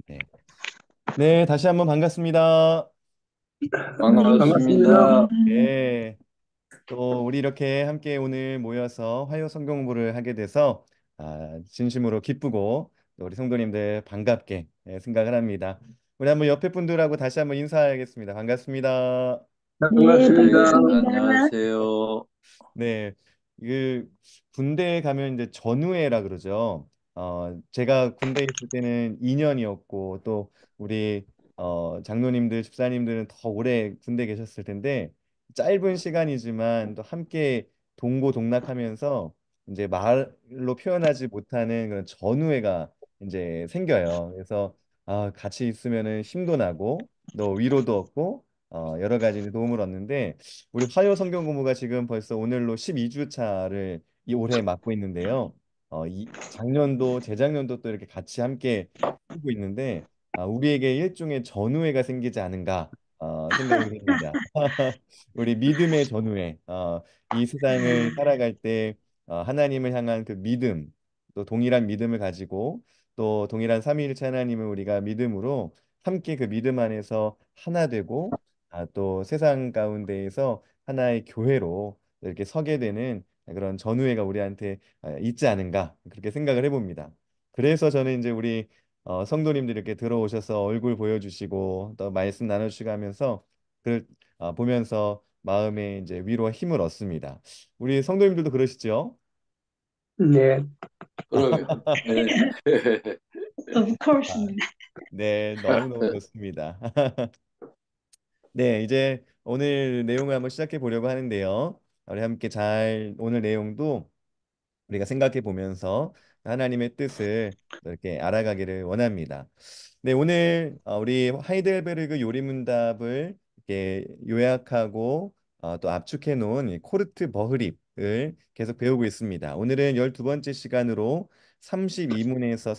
네. 네, 다시 한번 반갑습니다. 네, 반갑습니다. 반갑습니다. 네. 또 우리 이렇게 함께 오늘 모여서 화요 성경 공부를 하게 돼서 진심으로 기쁘고 또 우리 성도님들 반갑게 생각을 합니다. 우리 한번 옆에 분들하고 다시 한번 인사하겠습니다. 반갑습니다. 네, 네, 반갑습니다. 안녕하세요. 네, 그 군대에 가면 이제 전우회라 그러죠. 제가 군대에 있을 때는 2년이었고 또 우리 장로님들, 집사님들은 더 오래 군대 계셨을 텐데 짧은 시간이지만 또 함께 동고동락하면서 이제 말로 표현하지 못하는 그런 전우회가 이제 생겨요. 그래서 같이 있으면은 힘도 나고 또 위로도 얻고 여러 가지 도움을 얻는데. 우리 화요 성경 공부가 지금 벌써 오늘로 12주 차를 이 올해 맡고 있는데요. 이 작년도 재작년도 또 이렇게 같이 함께 하고 있는데 우리에게 일종의 전우회가 생기지 않은가 생각이 됩니다. 우리 믿음의 전우회. 이 세상을 살아갈 때 하나님을 향한 그 믿음, 또 동일한 믿음을 가지고 또 동일한 삼위일체 하나님을 우리가 믿음으로 함께 그 믿음 안에서 하나 되고 또 세상 가운데에서 하나의 교회로 이렇게 서게 되는 그런 전우회가 우리한테 있지 않은가 그렇게 생각을 해봅니다. 그래서 저는 이제 우리 성도님들 이렇게 들어오셔서 얼굴 보여주시고 또 말씀 나눠주시고 하면서 그 보면서 마음에 이제 위로와 힘을 얻습니다. 우리 성도님들도 그러시죠? 네, 그러면, 네. of 아, course입니다. 네, 너무너무 좋습니다. 네, 이제 오늘 내용을 한번 시작해 보려고 하는데요. 우리 함께 잘 오늘 내용도 우리가 생각해 보면서 하나님의 뜻을 이렇게 알아가기를 원합니다. 네, 오늘 우리 하이델베르그 요리문답을 이렇게 요약하고 또 압축해 놓은 이 코르트 버흐립을 계속 배우고 있습니다. 오늘은 12번째 시간으로 32문에서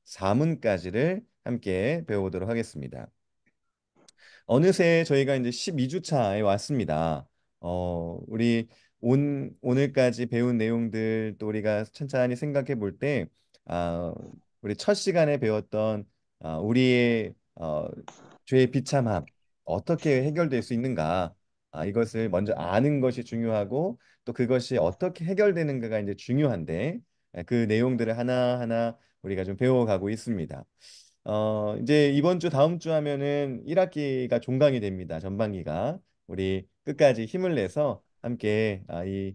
34문까지를 함께 배워보도록 하겠습니다. 어느새 저희가 이제 12주 차에 왔습니다. 우리 오늘까지 배운 내용들 또 우리가 천천히 생각해 볼 때, 우리 첫 시간에 배웠던 우리의 죄의 비참함 어떻게 해결될 수 있는가? 이것을 먼저 아는 것이 중요하고 또 그것이 어떻게 해결되는가가 이제 중요한데 그 내용들을 하나하나 우리가 좀 배워가고 있습니다. 이제 이번 주 다음 주 하면은 1학기가 종강이 됩니다. 전반기가. 우리 끝까지 힘을 내서 함께 이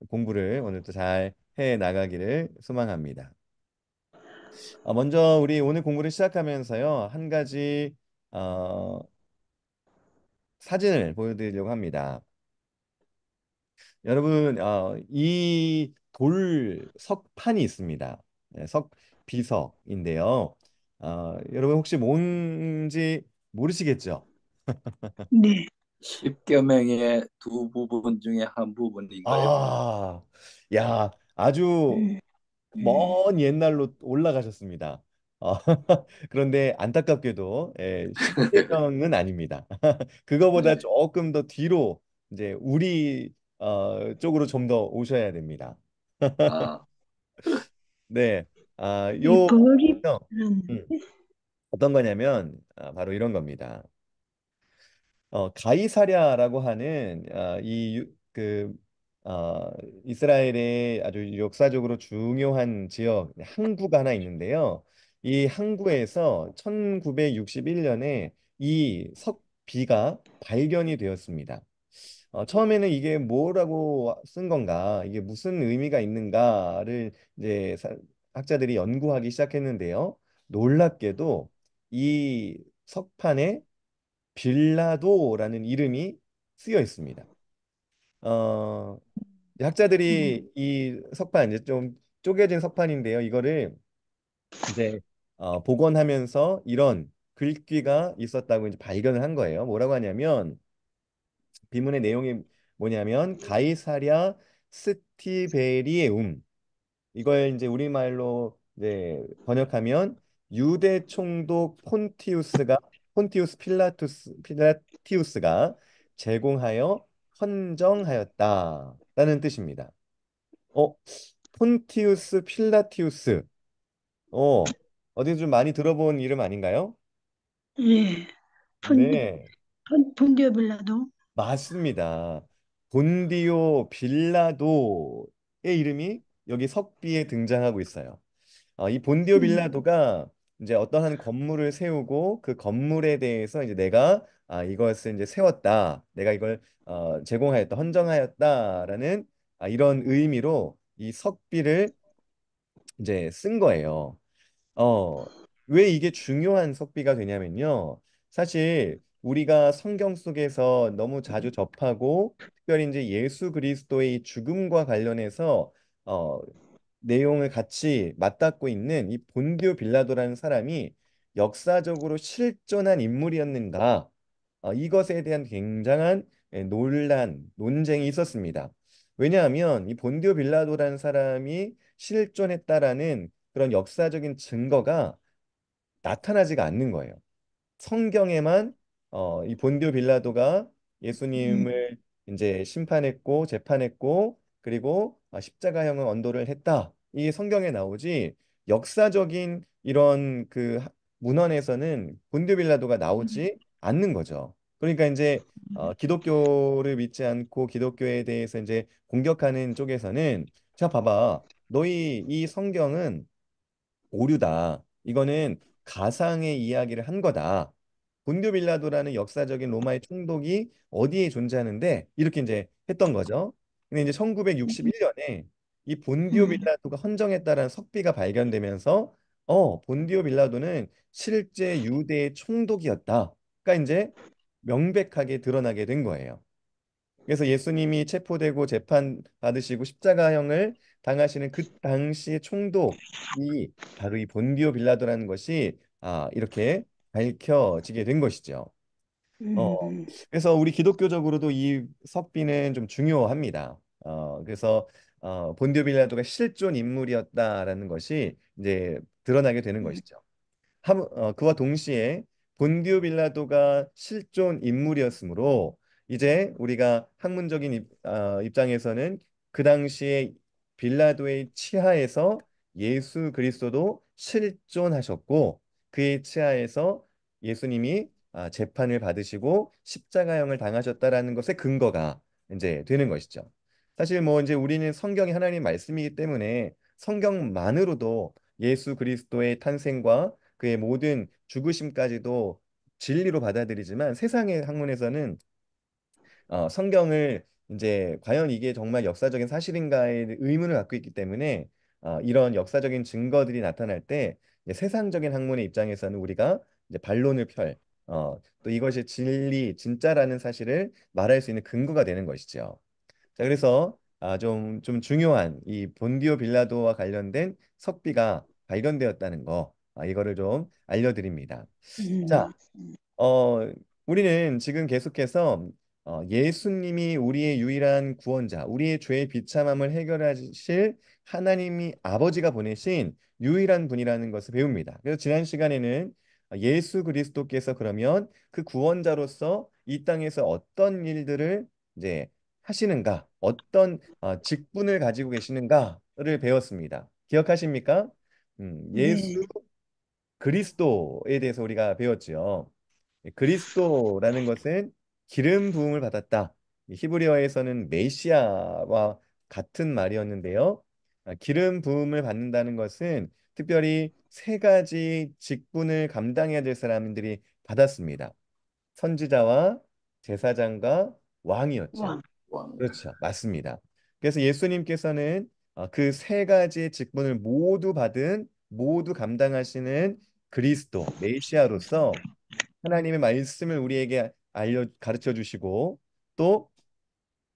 공부를 오늘도 잘 해 나가기를 소망합니다. 먼저 우리 오늘 공부를 시작하면서요. 한 가지 어, 사진을 보여드리려고 합니다. 여러분, 이 돌 석판이 있습니다. 네, 비석인데요. 여러분 혹시 뭔지 모르시겠죠? 네, 십계명의 두 부분 중에 한 부분인가요? 아, 야, 아주 음, 음, 먼 옛날로 올라가셨습니다. 어, 그런데 안타깝게도 10개명은 아닙니다. 그거보다 조금 더 뒤로 이제 우리 쪽으로 좀 더 오셔야 됩니다. 아, 네, 이 요 버립, 음, 어떤 거냐면 바로 이런 겁니다. 가이사랴라고 하는 이스라엘의 아주 역사적으로 중요한 지역 항구가 하나 있는데요. 이 항구에서 1961년에 이 석비가 발견이 되었습니다. 처음에는 이게 뭐라고 쓴 건가, 이게 무슨 의미가 있는가를 이제 학자들이 연구하기 시작했는데요. 놀랍게도 이 석판에 빌라도라는 이름이 쓰여 있습니다. 어, 학자들이 이 석판 이제 좀 쪼개진 석판인데요. 이거를 이제 복원하면서 이런 글귀가 있었다고 이제 발견을 한 거예요. 뭐라고 하냐면 비문의 내용이 뭐냐면 가이사랴 스티베리에움, 이걸 이제 우리말로 이제 번역하면 유대 총독 폰티우스 필라티우스가 제공하여 헌정하였다라는 뜻입니다. 어, 폰티우스 필라티우스. 어, 어디 좀 많이 들어본 이름 아닌가요? 예. 폰, 네, 본디오 빌라도. 맞습니다. 본디오 빌라도의 이름이 여기 석비에 등장하고 있어요. 이 본디오 음, 빌라도가 이제 어떤 한 건물을 세우고 그 건물에 대해서 이제 내가 이것을 이제 세웠다, 내가 이걸 제공하였다, 헌정하였다라는 이런 의미로 이 석비를 이제 쓴 거예요. 어, 왜 이게 중요한 석비가 되냐면요. 사실 우리가 성경 속에서 너무 자주 접하고 특별히 이제 예수 그리스도의 이 죽음과 관련해서 어, 내용을 같이 맞닿고 있는 이 본디오 빌라도라는 사람이 역사적으로 실존한 인물이었는가? 이것에 대한 굉장한 논쟁이 있었습니다. 왜냐하면 이 본디오 빌라도라는 사람이 실존했다라는 그런 역사적인 증거가 나타나지가 않는 거예요. 성경에만 이 본디오 빌라도가 음, 예수님을 이제 심판했고 재판했고 그리고 십자가형을 언도를 했다. 이게 성경에 나오지 역사적인 이런 그 문헌에서는 본디오 빌라도가 나오지 않는 거죠. 그러니까 이제 기독교를 믿지 않고 기독교에 대해서 이제 공격하는 쪽에서는 자 봐봐. 너희 이 성경은 오류다. 이거는 가상의 이야기를 한 거다. 본디오 빌라도라는 역사적인 로마의 총독이 어디에 존재하는데 이렇게 이제 했던 거죠. 근데 이제 1961년에 이 본디오 음, 빌라도가 헌정했다라는 석비가 발견되면서 본디오 빌라도는 실제 유대의 총독이었다. 그러니까 이제 명백하게 드러나게 된 거예요. 그래서 예수님이 체포되고 재판 받으시고 십자가형을 당하시는 그 당시의 총독이 바로 이 본디오 빌라도라는 것이 이렇게 밝혀지게 된 것이죠. 어, 음, 그래서 우리 기독교적으로도 이 석비는 좀 중요합니다. 그래서 본디오 빌라도가 실존 인물이었다라는 것이 이제 드러나게 되는 것이죠. 그와 동시에 본디오 빌라도가 실존 인물이었으므로 이제 우리가 학문적인 입장에서는 그 당시에 빌라도의 치하에서 예수 그리스도도 실존하셨고 그의 치하에서 예수님이 재판을 받으시고 십자가형을 당하셨다라는 것의 근거가 이제 되는 것이죠. 사실 뭐 이제 우리는 성경이 하나님 말씀이기 때문에 성경만으로도 예수 그리스도의 탄생과 그의 모든 죽으심까지도 진리로 받아들이지만 세상의 학문에서는 성경을 이제 과연 이게 정말 역사적인 사실인가에 의문을 갖고 있기 때문에 이런 역사적인 증거들이 나타날 때 이제 세상적인 학문의 입장에서는 우리가 이제 반론을 또 이것이 진리, 진짜라는 사실을 말할 수 있는 근거가 되는 것이죠. 자, 그래서 좀 중요한 이 본디오 빌라도와 관련된 석비가 발견되었다는 거, 이거를 좀 알려드립니다. 자, 음, 어, 우리는 지금 계속해서 예수님이 우리의 유일한 구원자, 우리의 죄의 비참함을 해결하실 하나님이 아버지가 보내신 유일한 분이라는 것을 배웁니다. 그래서 지난 시간에는 예수 그리스도께서 그러면 그 구원자로서 이 땅에서 어떤 일들을 이제 하시는가, 어떤 직분을 가지고 계시는가를 배웠습니다. 기억하십니까? 예수 네, 그리스도에 대해서 우리가 배웠지요. 그리스도라는 것은 기름 부음을 받았다. 이 히브리어에서는 메시아와 같은 말이었는데요. 기름 부음을 받는다는 것은 특별히 세 가지 직분을 감당해야 될 사람들이 받았습니다. 선지자와 제사장과 왕이었죠. 왕. 그렇죠. 맞습니다. 그래서 예수님께서는 그 세 가지의 직분을 모두 감당하시는 그리스도, 메시아로서 하나님의 말씀을 우리에게 가르쳐 주시고 또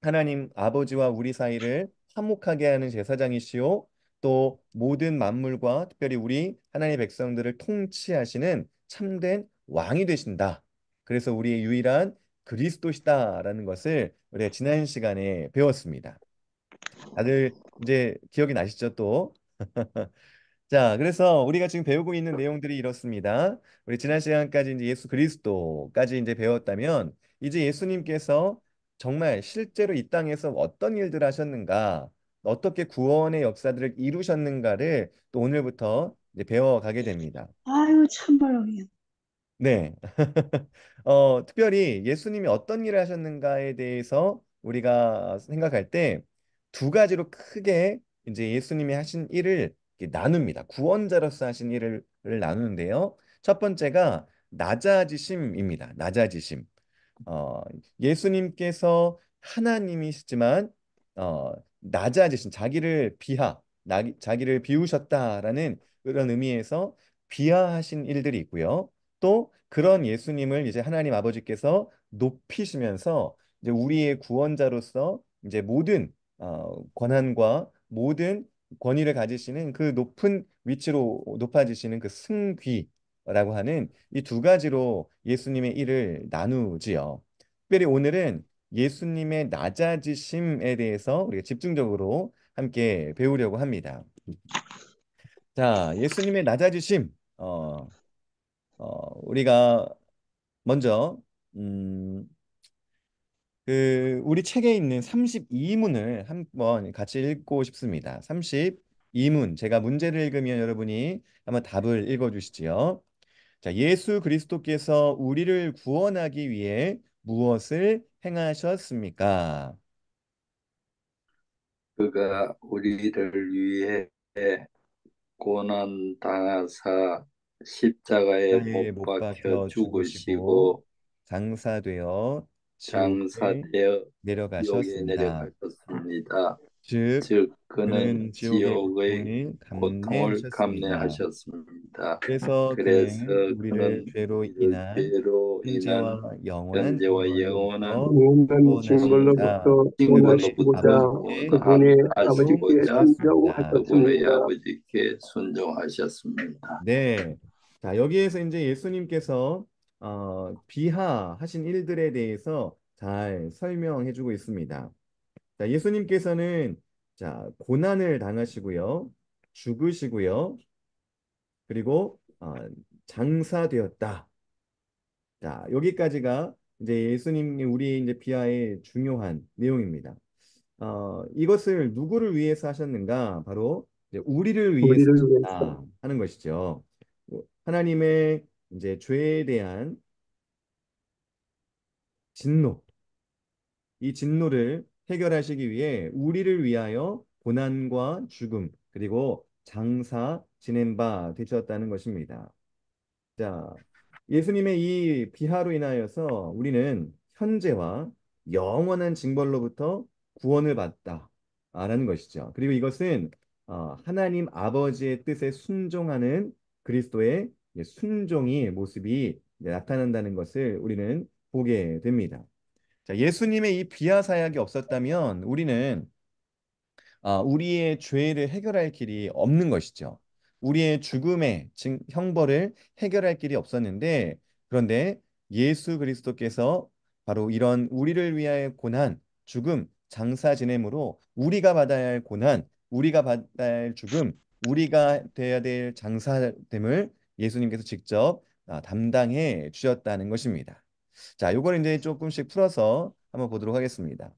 하나님 아버지와 우리 사이를 화목하게 하는 제사장이시요 또 모든 만물과 특별히 우리 하나님의 백성들을 통치하시는 참된 왕이 되신다. 그래서 우리의 유일한 그리스도시다라는 것을 우리가 지난 시간에 배웠습니다. 다들 이제 기억이 나시죠 또? 자, 그래서 우리가 지금 배우고 있는 내용들이 이렇습니다. 우리 지난 시간까지 이제 예수 그리스도까지 이제 배웠다면, 이제 예수님께서 정말 실제로 이 땅에서 어떤 일들을 하셨는가, 어떻게 구원의 역사들을 이루셨는가를 또 오늘부터 이제 배워가게 됩니다. 아유, 참말로. 그냥. 네. 특별히 예수님이 어떤 일을 하셨는가에 대해서 우리가 생각할 때 두 가지로 크게 이제 예수님이 하신 일을 이렇게 나눕니다. 구원자로서 하신 일을 나누는데요. 첫 번째가 낮아지심입니다. 낮아지심. 어, 예수님께서 하나님이시지만 낮아지신 자기를 비우셨다라는 그런 의미에서 비하하신 일들이 있고요. 또 그런 예수님을 이제 하나님 아버지께서 높이시면서 이제 우리의 구원자로서 이제 모든 권한과 모든 권위를 가지시는 그 높은 위치로 높아지시는 그 승귀라고 하는 이 두 가지로 예수님의 일을 나누지요. 특별히 오늘은 예수님의 낮아지심에 대해서 우리가 집중적으로 함께 배우려고 합니다. 자, 예수님의 낮아지심. 우리가 먼저 음, 우리 책에 있는 32문을 한번 같이 읽고 싶습니다. 32문. 제가 문제를 읽으면 여러분이 한번 답을 읽어 주시지요. 자, 예수 그리스도께서 우리를 구원하기 위해 무엇을 행하셨습니까? 그가 우리를 위해 고난 당하사 십자가에 십자가에 못 못 박혀 박혀 죽으시고 죽으시고 장사되어 지옥에 장사되어 지옥에 내려가셨습니다. 내려가셨습니다. 즉 즉 그는 그는 지옥의 지옥의 고통을 고통을 감내하셨습니다. 감내하셨습니다. 그래서 그래서 그는 우리를 그는 죄로 우리를 인한 죄로 인한 현재와 영원한 현재와 영원한 징벌로부터 영원한 구원하시고자 징벌로부터 그분의 구원하시고자 징벌로부터 아버지께 그분의 아버지께 순종하셨습니다. 그분의 순종하셨습니다. 아버지께 순종하셨습니다. 네. 자, 여기에서 이제 예수님께서 비하하신 일들에 대해서 잘 설명해 주고 있습니다. 자, 예수님께서는 자, 고난을 당하시고요. 죽으시고요. 그리고 장사되었다. 자, 여기까지가 이제 예수님이 우리 이제 비하의 중요한 내용입니다. 이것을 누구를 위해서 하셨는가? 바로 이제 우리를 위해서 우리를 위해서 하셨다 하는 것이죠. 하나님의 이제 죄에 대한 진노, 이 진노를 해결하시기 위해 우리를 위하여 고난과 죽음, 그리고 장사 지낸 바 되셨다는 것입니다. 자, 예수님의 이 비하로 인하여서 우리는 현재와 영원한 징벌로부터 구원을 받다라는 것이죠. 그리고 이것은 하나님 아버지의 뜻에 순종하는 그리스도의 순종의 모습이 이제 나타난다는 것을 우리는 보게 됩니다. 자, 예수님의 이 비하 사역이 없었다면 우리는 우리의 죄를 해결할 길이 없는 것이죠. 우리의 죽음의 형벌을 해결할 길이 없었는데, 그런데 예수 그리스도께서 바로 이런 우리를 위하여 고난, 죽음, 장사 지냄으로 우리가 받아야 할 고난, 우리가 받아야 할 죽음, 우리가 돼야 될 장사됨을 예수님께서 직접 담당해 주셨다는 것입니다. 자, 요걸 이제 조금씩 풀어서 한번 보도록 하겠습니다.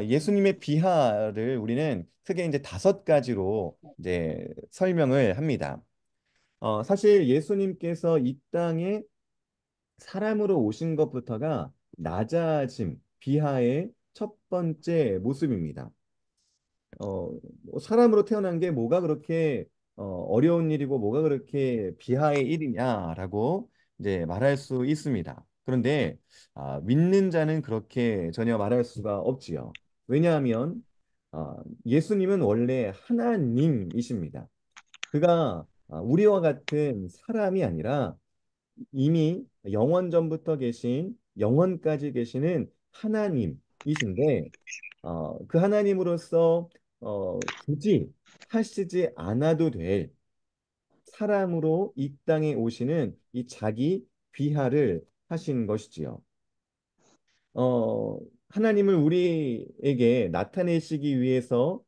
예수님의 비하를 우리는 크게 이제 다섯 가지로 이제 설명을 합니다. 사실 예수님께서 이 땅에 사람으로 오신 것부터가 낮아짐, 비하의 첫 번째 모습입니다. 뭐 사람으로 태어난 게 뭐가 그렇게 어려운 일이고 뭐가 그렇게 비하의 일이냐라고 이제 말할 수 있습니다. 그런데 믿는 자는 그렇게 전혀 말할 수가 없지요. 왜냐하면 예수님은 원래 하나님이십니다. 그가 우리와 같은 사람이 아니라 이미 영원 전부터 계신 영원까지 계시는 하나님이신데 그 하나님으로서 굳이 하시지 않아도 될 사람으로 이 땅에 오시는 이 자기 비하를 하신 것이지요. 하나님을 우리에게 나타내시기 위해서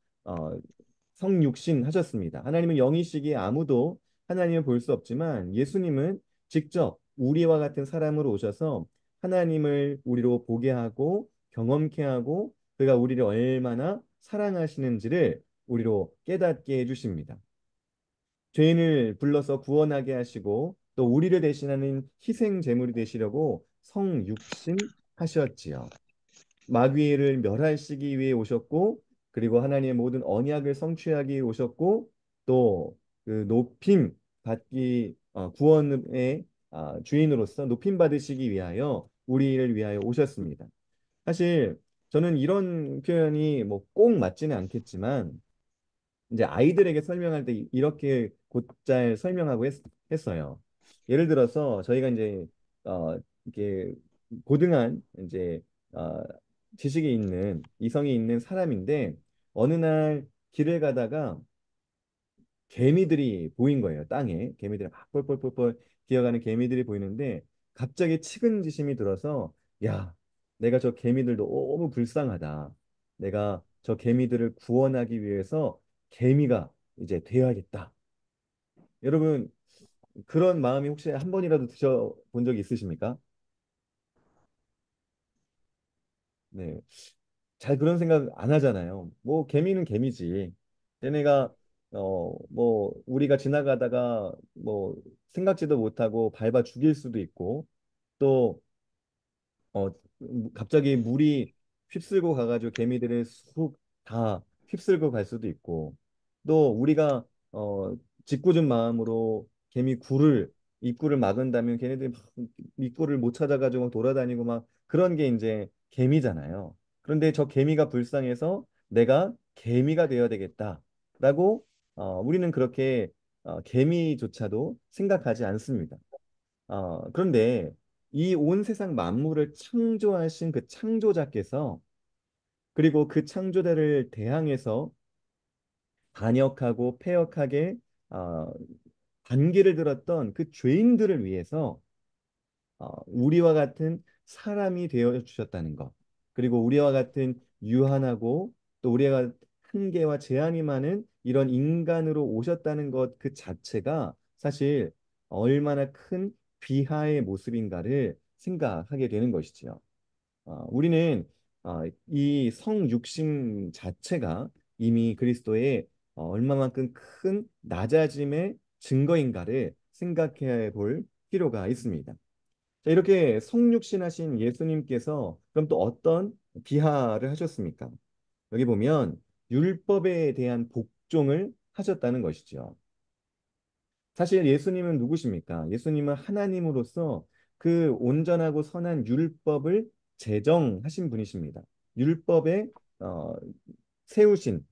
성육신 하셨습니다. 하나님은 영이시기에 아무도 하나님을 볼 수 없지만 예수님은 직접 우리와 같은 사람으로 오셔서 하나님을 우리로 보게 하고 경험케 하고 그가 우리를 얼마나 사랑하시는지를 우리로 깨닫게 해주십니다. 죄인을 불러서 구원하게 하시고 또 우리를 대신하는 희생 제물이 되시려고 성육신하셨지요. 마귀를 멸하시기 위해 오셨고 그리고 하나님의 모든 언약을 성취하기 위해 오셨고 또 그 높임 받기 구원의 주인으로서 높임 받으시기 위하여 우리를 위하여 오셨습니다. 사실 저는 이런 표현이 뭐 꼭 맞지는 않겠지만 이제 아이들에게 설명할 때 이렇게 곧잘 설명하고 했어요. 예를 들어서 저희가 이제 이게 고등한 이제 어, 지식이 있는 이성이 있는 사람인데 어느 날 길을 가다가 개미들이 보인 거예요. 땅에 개미들이 막 뻘뻘뻘뻘 기어가는 개미들이 보이는데 갑자기 측은지심이 들어서 야, 내가 저 개미들 너무 불쌍하다. 내가 저 개미들을 구원하기 위해서 개미가 이제 되어야겠다. 여러분 그런 마음이 혹시 한 번이라도 드셔본 적이 있으십니까? 네. 잘 그런 생각 안 하잖아요. 뭐 개미는 개미지. 얘네가 뭐 우리가 지나가다가 뭐 생각지도 못하고 밟아 죽일 수도 있고 또 어, 갑자기 물이 휩쓸고 가가지고 개미들을 쑥 다 휩쓸고 갈 수도 있고, 또 우리가 짓궂은 마음으로 개미 굴을 입구를 막은다면 걔네들이 막 입구를 못 찾아가지고 막 돌아다니고 막 그런 게 이제 개미잖아요. 그런데 저 개미가 불쌍해서 내가 개미가 되어야 되겠다라고 우리는 그렇게 개미조차도 생각하지 않습니다. 그런데 이 온 세상 만물을 창조하신 그 창조자께서 그리고 그 창조자를 대항해서 반역하고 패역하게 어, 반기를 들었던 그 죄인들을 위해서 우리와 같은 사람이 되어 주셨다는 것. 그리고 우리와 같은 유한하고 또 우리가 한계와 제한이 많은 이런 인간으로 오셨다는 것 그 자체가 사실 얼마나 큰 비하의 모습인가를 생각하게 되는 것이지요. 우리는 이 성육신 자체가 이미 그리스도의 얼마만큼 큰 낮아짐의 증거인가를 생각해 볼 필요가 있습니다. 자, 이렇게 성육신하신 예수님께서 그럼 또 어떤 비하를 하셨습니까? 여기 보면 율법에 대한 복종을 하셨다는 것이죠. 사실 예수님은 누구십니까? 예수님은 하나님으로서 그 온전하고 선한 율법을 제정하신 분이십니다. 율법에 어, 세우신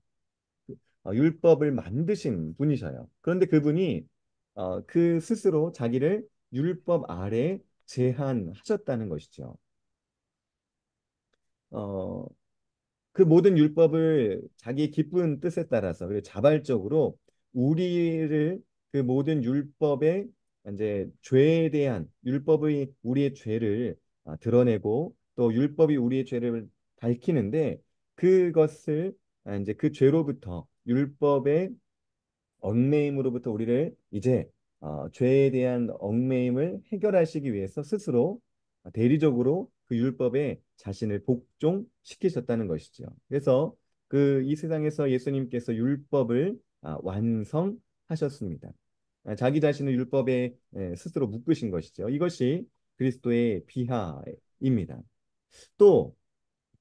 율법을 만드신 분이셔요. 그런데 그분이 그 스스로 자기를 율법 아래 제한하셨다는 것이죠. 어, 그 모든 율법을 자기 기쁜 뜻에 따라서 그리고 자발적으로 우리를 그 모든 율법의 이제 죄에 대한 율법의 우리의 죄를 드러내고 또 율법이 우리의 죄를 밝히는데 그것을 이제 그 죄로부터 율법의 얽매임으로부터 우리를 이제 죄에 대한 얽매임을 해결하시기 위해서 스스로 대리적으로 그 율법에 자신을 복종시키셨다는 것이죠. 그래서 그 이 세상에서 예수님께서 율법을 완성하셨습니다. 자기 자신을 율법에 스스로 묶으신 것이죠. 이것이 그리스도의 비하입니다. 또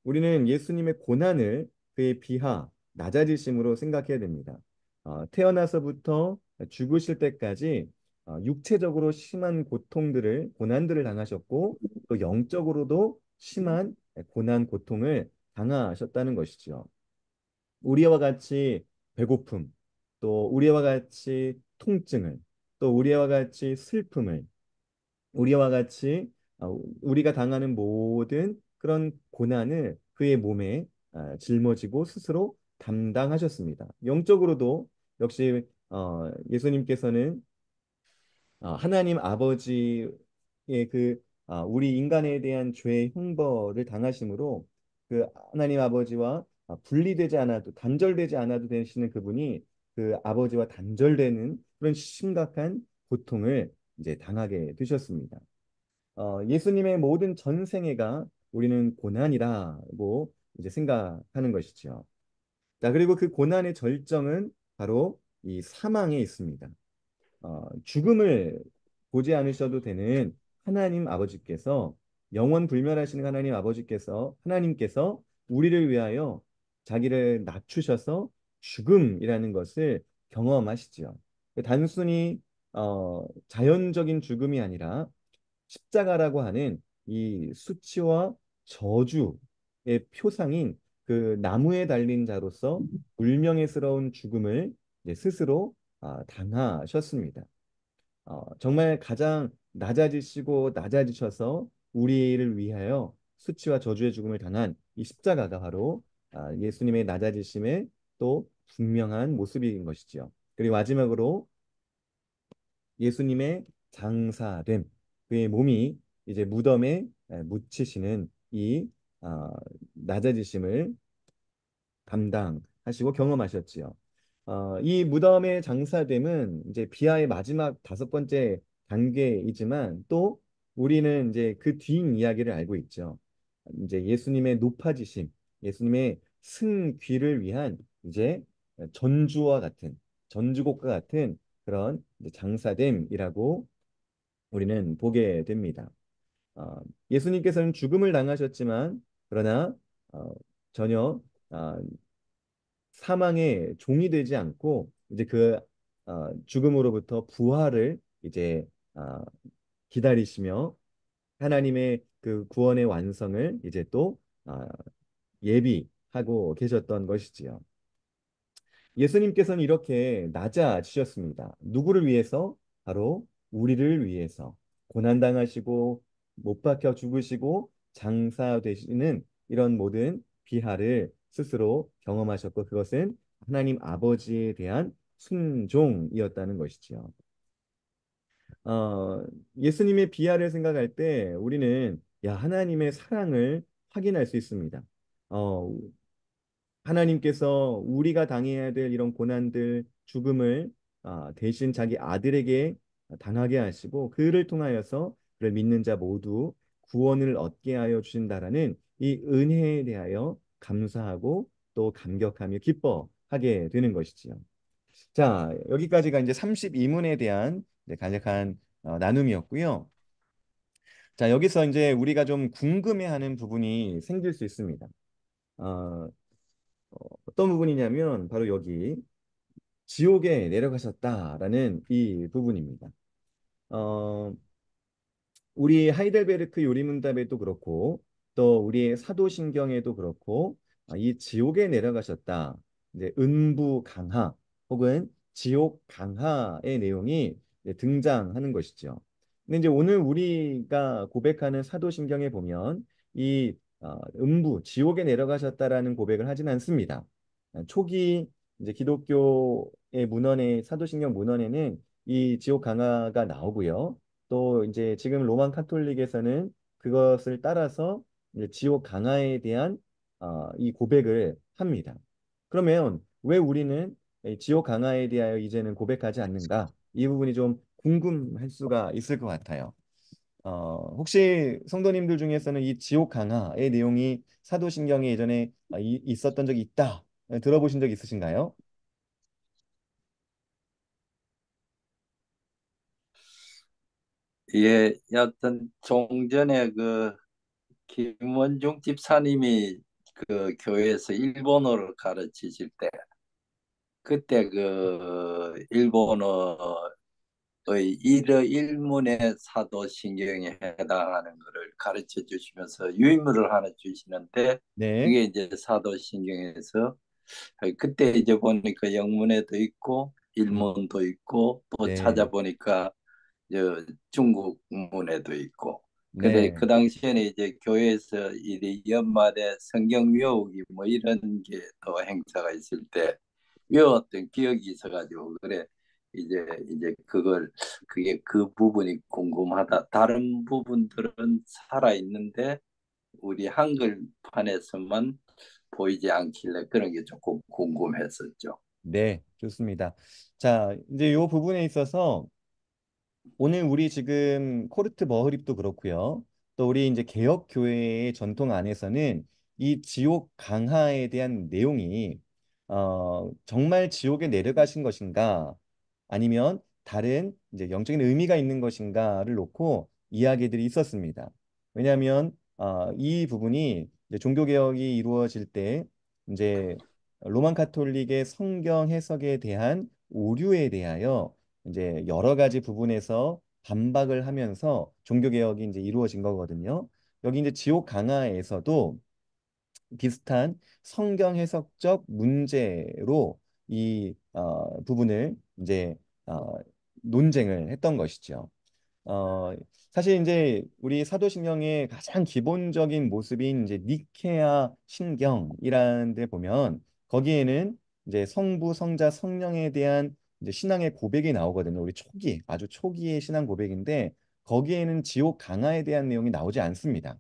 우리는 예수님의 고난을 그의 비하, 낮아지심으로 생각해야 됩니다. 태어나서부터 죽으실 때까지 육체적으로 심한 고통들을, 고난들을 당하셨고, 또 영적으로도 심한 고난, 고통을 당하셨다는 것이죠. 우리와 같이 배고픔, 또 우리와 같이 통증을, 또 우리와 같이 슬픔을, 우리와 같이 우리가 당하는 모든 그런 고난을 그의 몸에 짊어지고 스스로 담당하셨습니다. 영적으로도 역시 예수님께서는 하나님 아버지의 그 우리 인간에 대한 죄의 형벌을 당하심으로 그 하나님 아버지와 분리되지 않아도 단절되지 않아도 되시는 그분이 그 아버지와 단절되는 그런 심각한 고통을 이제 당하게 되셨습니다. 예수님의 모든 전생애가 우리는 고난이라고 이제 생각하는 것이죠. 자, 그리고 그 고난의 절정은 바로 이 사망에 있습니다. 죽음을 보지 않으셔도 되는 하나님 아버지께서 영원 불멸하시는 하나님께서 우리를 위하여 자기를 낮추셔서 죽음이라는 것을 경험하시지요. 단순히 자연적인 죽음이 아니라 십자가라고 하는 이 수치와 저주의 표상인 그 나무에 달린 자로서 불명예스러운 죽음을 이제 스스로 당하셨습니다. 정말 가장 낮아지시고 낮아지셔서 우리를 위하여 수치와 저주의 죽음을 당한 이 십자가가 바로 예수님의 낮아지심의 또 분명한 모습인 것이지요. 그리고 마지막으로 예수님의 장사됨, 그의 몸이 이제 무덤에 묻히시는 이 낮아지심을 감당하시고 경험하셨지요. 이 무덤의 장사됨은 이제 비하의 마지막 다섯 번째 단계이지만 또 우리는 이제 그 뒷이야기를 알고 있죠. 이제 예수님의 높아지심, 예수님의 승귀를 위한 이제 전주와 같은 전주곡과 같은 그런 이제 장사됨이라고 우리는 보게 됩니다. 예수님께서는 죽음을 당하셨지만 그러나 전혀 어, 사망의 종이 되지 않고 이제 그 죽음으로부터 부활을 이제 기다리시며 하나님의 그 구원의 완성을 이제 또 예비하고 계셨던 것이지요. 예수님께서는 이렇게 낮아지셨습니다. 누구를 위해서? 바로 우리를 위해서 고난당하시고 못 박혀 죽으시고 장사되시는 이런 모든 비하를 스스로 경험하셨고 그것은 하나님 아버지에 대한 순종이었다는 것이지요. 예수님의 비하를 생각할 때 우리는 하나님의 사랑을 확인할 수 있습니다. 어, 하나님께서 우리가 당해야 될 이런 고난들, 죽음을 대신 자기 아들에게 당하게 하시고 그를 통하여서 그를 믿는 자 모두 구원을 얻게 하여 주신다라는 이 은혜에 대하여 감사하고 또 감격하며 기뻐하게 되는 것이지요. 자, 여기까지가 이제 32문에 대한 간략한 나눔이었고요. 자, 여기서 이제 우리가 좀 궁금해하는 부분이 생길 수 있습니다. 어, 어떤 부분이냐면 바로 여기 지옥에 내려가셨다라는 이 부분입니다. 어, 우리 하이델베르크 요리문답에도 그렇고 또 우리의 사도신경에도 그렇고 이 지옥에 내려가셨다. 이제 은부 강하 혹은 지옥 강하의 내용이 이제 등장하는 것이죠. 근데 이제 오늘 우리가 고백하는 사도신경에 보면 이 음부 지옥에 내려가셨다라는 고백을 하진 않습니다. 초기 이제 기독교의 문헌의 사도신경 문헌에는 이 지옥 강하가 나오고요. 또 이제 지금 로만 카톨릭에서는 그것을 따라서 이제 지옥 강화에 대한 이 고백을 합니다. 그러면 왜 우리는 이 지옥 강화에 대하여 이제는 고백하지 않는가? 이 부분이 좀 궁금할 수가 있을 것 같아요. 혹시 성도님들 중에서는 이 지옥 강화의 내용이 사도신경에 예전에 있었던 적이 있다 들어보신 적 있으신가요? 예, 여하튼 종전에 그 김원중 집사님이 그 교회에서 일본어를 가르치실 때 그때 그 일본어의 일문의 사도신경에 해당하는 것을 가르쳐 주시면서 유인물을 하나 주시는데 네, 그게 이제 사도신경에서 그때 이제 보니까 영문에도 있고 음, 일문도 있고 또 네, 찾아보니까 저 중국 문에도 있고 근데 네, 그 당시에는 이제 교회에서 이 연말에 성경 외우기 뭐 이런 게 또 행사가 있을 때 외웠던 기억이 있어가지고 그래 이제 그게 그 부분이 궁금하다. 다른 부분들은 살아 있는데 우리 한글판에서만 보이지 않길래 그런 게 조금 궁금했었죠. 네, 좋습니다. 자, 이제 이 부분에 있어서 오늘 우리 지금 코르트 버흐립도 그렇고요. 또 우리 이제 개혁 교회의 전통 안에서는 이 지옥 강하에 대한 내용이 정말 지옥에 내려가신 것인가 아니면 다른 이제 영적인 의미가 있는 것인가를 놓고 이야기들이 있었습니다. 왜냐하면 이 부분이 이제 종교 개혁이 이루어질 때 이제 로만 카톨릭의 성경 해석에 대한 오류에 대하여 이제 여러 가지 부분에서 반박을 하면서 종교 개혁이 이제 이루어진 거거든요. 여기 이제 지옥 강화에서도 비슷한 성경 해석적 문제로 이 부분을 이제 어, 논쟁을 했던 것이죠. 어, 사실 이제 우리 사도신경의 가장 기본적인 모습인 이제 니케아 신경이라는 데 보면 거기에는 이제 성부, 성자, 성령에 대한 이제 신앙의 고백이 나오거든요. 우리 초기, 아주 초기의 신앙 고백인데 거기에는 지옥 강화에 대한 내용이 나오지 않습니다.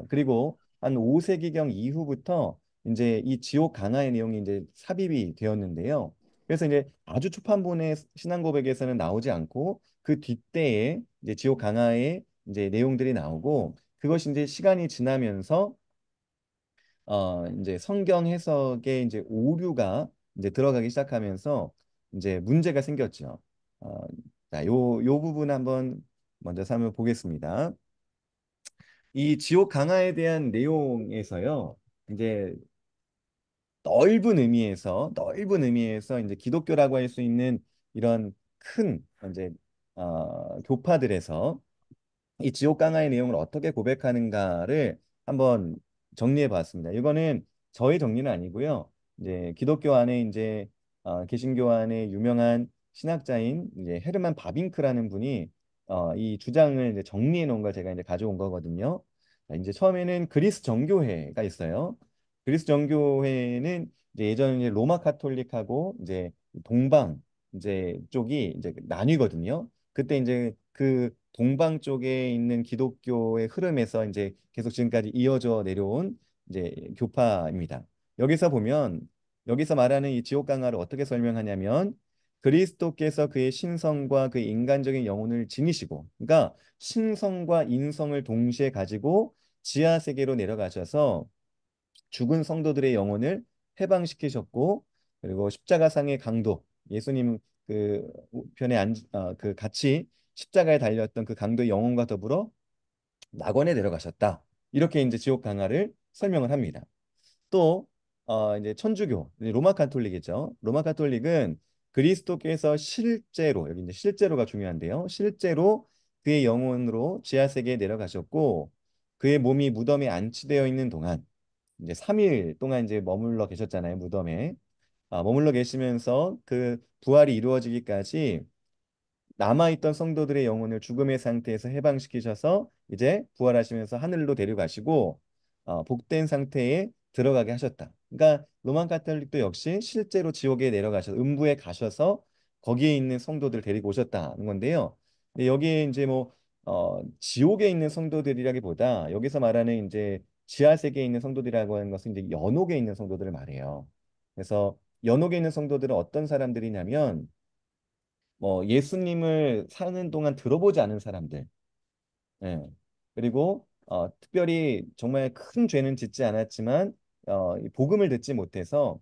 그리고 한 5세기경 이후부터 이제 이 지옥 강화의 내용이 이제 삽입이 되었는데요. 그래서 이제 아주 초판본의 신앙 고백에서는 나오지 않고 그 뒷대에 이제 지옥 강화의 이제 내용들이 나오고 그것이 이제 시간이 지나면서 이제 성경 해석에 이제 오류가 이제 들어가기 시작하면서 이제 문제가 생겼죠. 어, 자, 요 부분 한번 먼저 살펴보겠습니다. 이 지옥 강화에 대한 내용에서요. 이제 넓은 의미에서 이제 기독교라고 할 수 있는 이런 큰 이제 교파들에서 이 지옥 강화의 내용을 어떻게 고백하는가를 한번 정리해 봤습니다. 이거는 저의 정리는 아니고요. 이제 기독교 안에 이제 개신교 안에 유명한 신학자인 이제 헤르만 바빙크라는 분이 이 주장을 이제 정리해 놓은 걸 제가 이제 가져온 거거든요. 자, 이제 처음에는 그리스 정교회가 있어요. 그리스 정교회는 이제 예전 이제 로마 카톨릭하고 이제 동방 이제 쪽이 이제 나뉘거든요. 그때 이제 그 동방 쪽에 있는 기독교의 흐름에서 이제 계속 지금까지 이어져 내려온 이제 교파입니다. 여기서 보면 여기서 말하는 이 지옥 강화를 어떻게 설명하냐면 그리스도께서 그의 신성과 그의 인간적인 영혼을 지니시고 그러니까 신성과 인성을 동시에 가지고 지하 세계로 내려가셔서 죽은 성도들의 영혼을 해방시키셨고 그리고 십자가상의 강도 예수님 그 편에 그 같이 십자가에 달렸던 그 강도의 영혼과 더불어 낙원에 내려가셨다. 이렇게 이제 지옥 강화를 설명을 합니다. 또 이제 천주교, 이제 로마 카톨릭이죠. 로마 카톨릭은 그리스도께서 실제로 여기 이제 실제로가 중요한데요. 실제로 그의 영혼으로 지하 세계에 내려가셨고 그의 몸이 무덤에 안치되어 있는 동안 이제 3일 동안 이제 머물러 계셨잖아요, 무덤에. 머물러 계시면서 그 부활이 이루어지기까지 남아있던 성도들의 영혼을 죽음의 상태에서 해방시키셔서 이제 부활하시면서 하늘로 데려가시고 복된 상태에 들어가게 하셨다. 그러니까 로만 카톨릭도 역시 실제로 지옥에 내려가셔서 음부에 가셔서 거기에 있는 성도들 데리고 오셨다는 건데요. 근데 여기에 이제 뭐 지옥에 있는 성도들이라기보다 여기서 말하는 이제 지하 세계에 있는 성도들이라고 하는 것은 이제 연옥에 있는 성도들을 말해요. 그래서 연옥에 있는 성도들은 어떤 사람들이냐면 뭐 예수님을 사는 동안 들어보지 않은 사람들, 예. 그리고 특별히 정말 큰 죄는 짓지 않았지만 이 복음을 듣지 못해서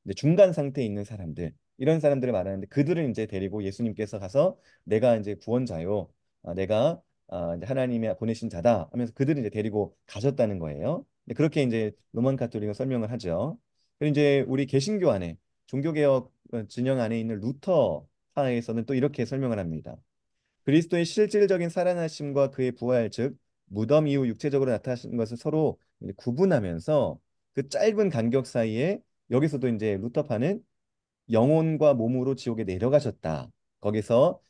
이제 중간 상태에 있는 사람들, 이런 사람들을 말하는데 그들을 이제 데리고 예수님께서 가서 내가 이제 구원자요, 내가 이제 하나님이 보내신 자다 하면서 그들을 이제 데리고 가셨다는 거예요. 근데 그렇게 이제 로만 카톨릭은 설명을 하죠. 그리고 이제 우리 개신교 안에 종교개혁 진영 안에 있는 루터파에서는 또 이렇게 설명을 합니다. 그리스도의 실질적인 살아나심과 그의 부활, 즉 무덤 이후 육체적으로 나타나신 것을 서로 이제 구분하면서 그 짧은 간격 사이에 여기서도 이제 루터파는 영혼과 몸으로 지옥에 내려가셨다. 거기서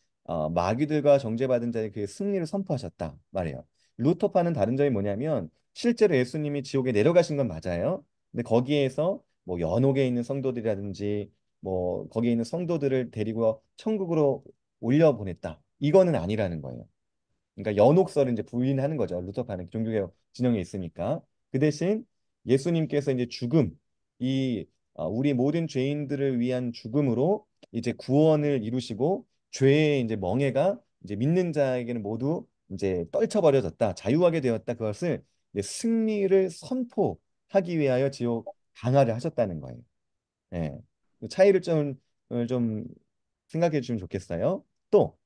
마귀들과 정죄받은 자의 그 승리를 선포하셨다 말이에요. 루터파는 다른 점이 뭐냐면 실제로 예수님이 지옥에 내려가신 건 맞아요. 근데 거기에서 뭐 연옥에 있는 성도들이라든지 뭐 거기에 있는 성도들을 데리고 천국으로 올려보냈다. 이거는 아니라는 거예요. 그러니까 연옥설을 이제 부인하는 거죠. 루터파는 종교개혁 진영에 있으니까. 그 대신 예수님께서 이제 죽음, 이 우리 모든 죄인들을 위한 죽음으로 이제 구원을 이루시고 죄의 이제 멍에가 이제 믿는 자에게는 모두 이제 떨쳐버려졌다, 자유하게 되었다. 그것을 이제 승리를 선포하기 위하여 지옥 강화를 하셨다는 거예요. 예. 그 차이를 좀 생각해 주시면 좋겠어요. 또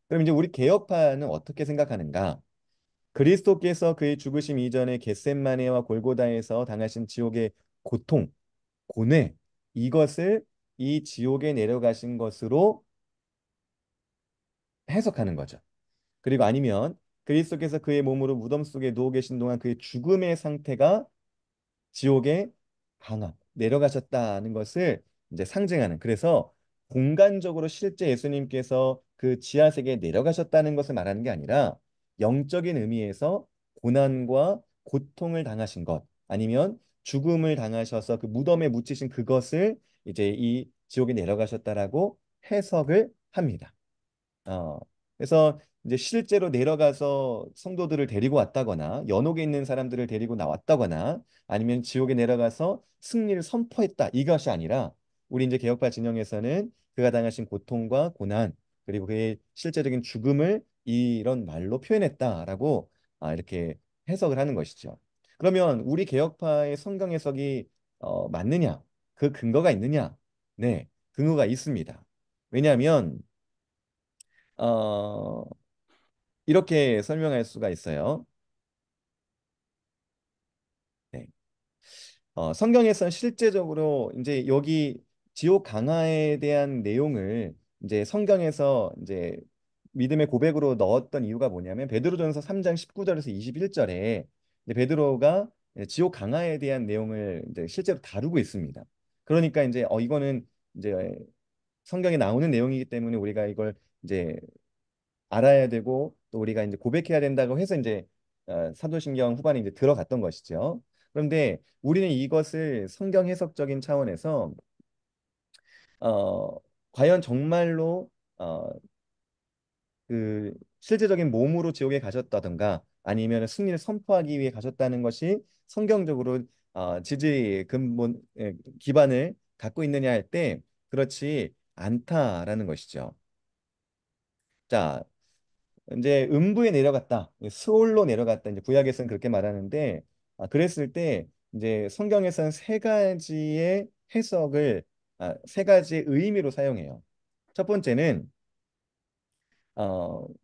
그럼 이제 우리 개혁파는 어떻게 생각하는가? 그리스도께서 그의 죽으심 이전에 겟셋마네와 골고다에서 당하신 지옥의 고통, 고뇌, 이것을 이 지옥에 내려가신 것으로 해석하는 거죠. 그리고 아니면 그리스도께서 그의 몸으로 무덤 속에 누워 계신 동안 그의 죽음의 상태가 지옥에 강하 내려가셨다는 것을 이제 상징하는, 그래서 공간적으로 실제 예수님께서 그 지하 세계에 내려가셨다는 것을 말하는 게 아니라 영적인 의미에서 고난과 고통을 당하신 것, 아니면 죽음을 당하셔서 그 무덤에 묻히신 그것을 이제 이 지옥에 내려가셨다라고 해석을 합니다. 어, 그래서 이제 실제로 내려가서 성도들을 데리고 왔다거나 연옥에 있는 사람들을 데리고 나왔다거나 아니면 지옥에 내려가서 승리를 선포했다, 이것이 아니라 우리 이제 개혁파 진영에서는 그가 당하신 고통과 고난 그리고 그의 실제적인 죽음을 이런 말로 표현했다라고 이렇게 해석을 하는 것이죠. 그러면 우리 개혁파의 성경 해석이 맞느냐? 그 근거가 있느냐? 네, 근거가 있습니다. 왜냐하면 어, 이렇게 설명할 수가 있어요. 네. 성경에서는 실제적으로 이제 여기 지옥 강화에 대한 내용을 이제 성경에서 이제 믿음의 고백으로 넣었던 이유가 뭐냐면 베드로전서 3장 19절에서 21절에 베드로가 지옥 강화에 대한 내용을 이제 실제로 다루고 있습니다. 그러니까 이제 이거는 이제 성경에 나오는 내용이기 때문에 우리가 이걸 이제 알아야 되고 또 우리가 이제 고백해야 된다고 해서 이제 사도신경 후반에 이제 들어갔던 것이죠. 그런데 우리는 이것을 성경 해석적인 차원에서 어, 과연 정말로 그 실제적인 몸으로 지옥에 가셨다던가 아니면 승리를 선포하기 위해 가셨다는 것이 성경적으로 지지 근본 기반을 갖고 있느냐 할 때 그렇지 않다라는 것이죠. 자, 이제 음부에 내려갔다, 스올로 내려갔다. 이제 구약에서는 그렇게 말하는데, 그랬을 때 이제 성경에서는 세 가지의 해석을, 세 가지의 의미로 사용해요. 첫 번째는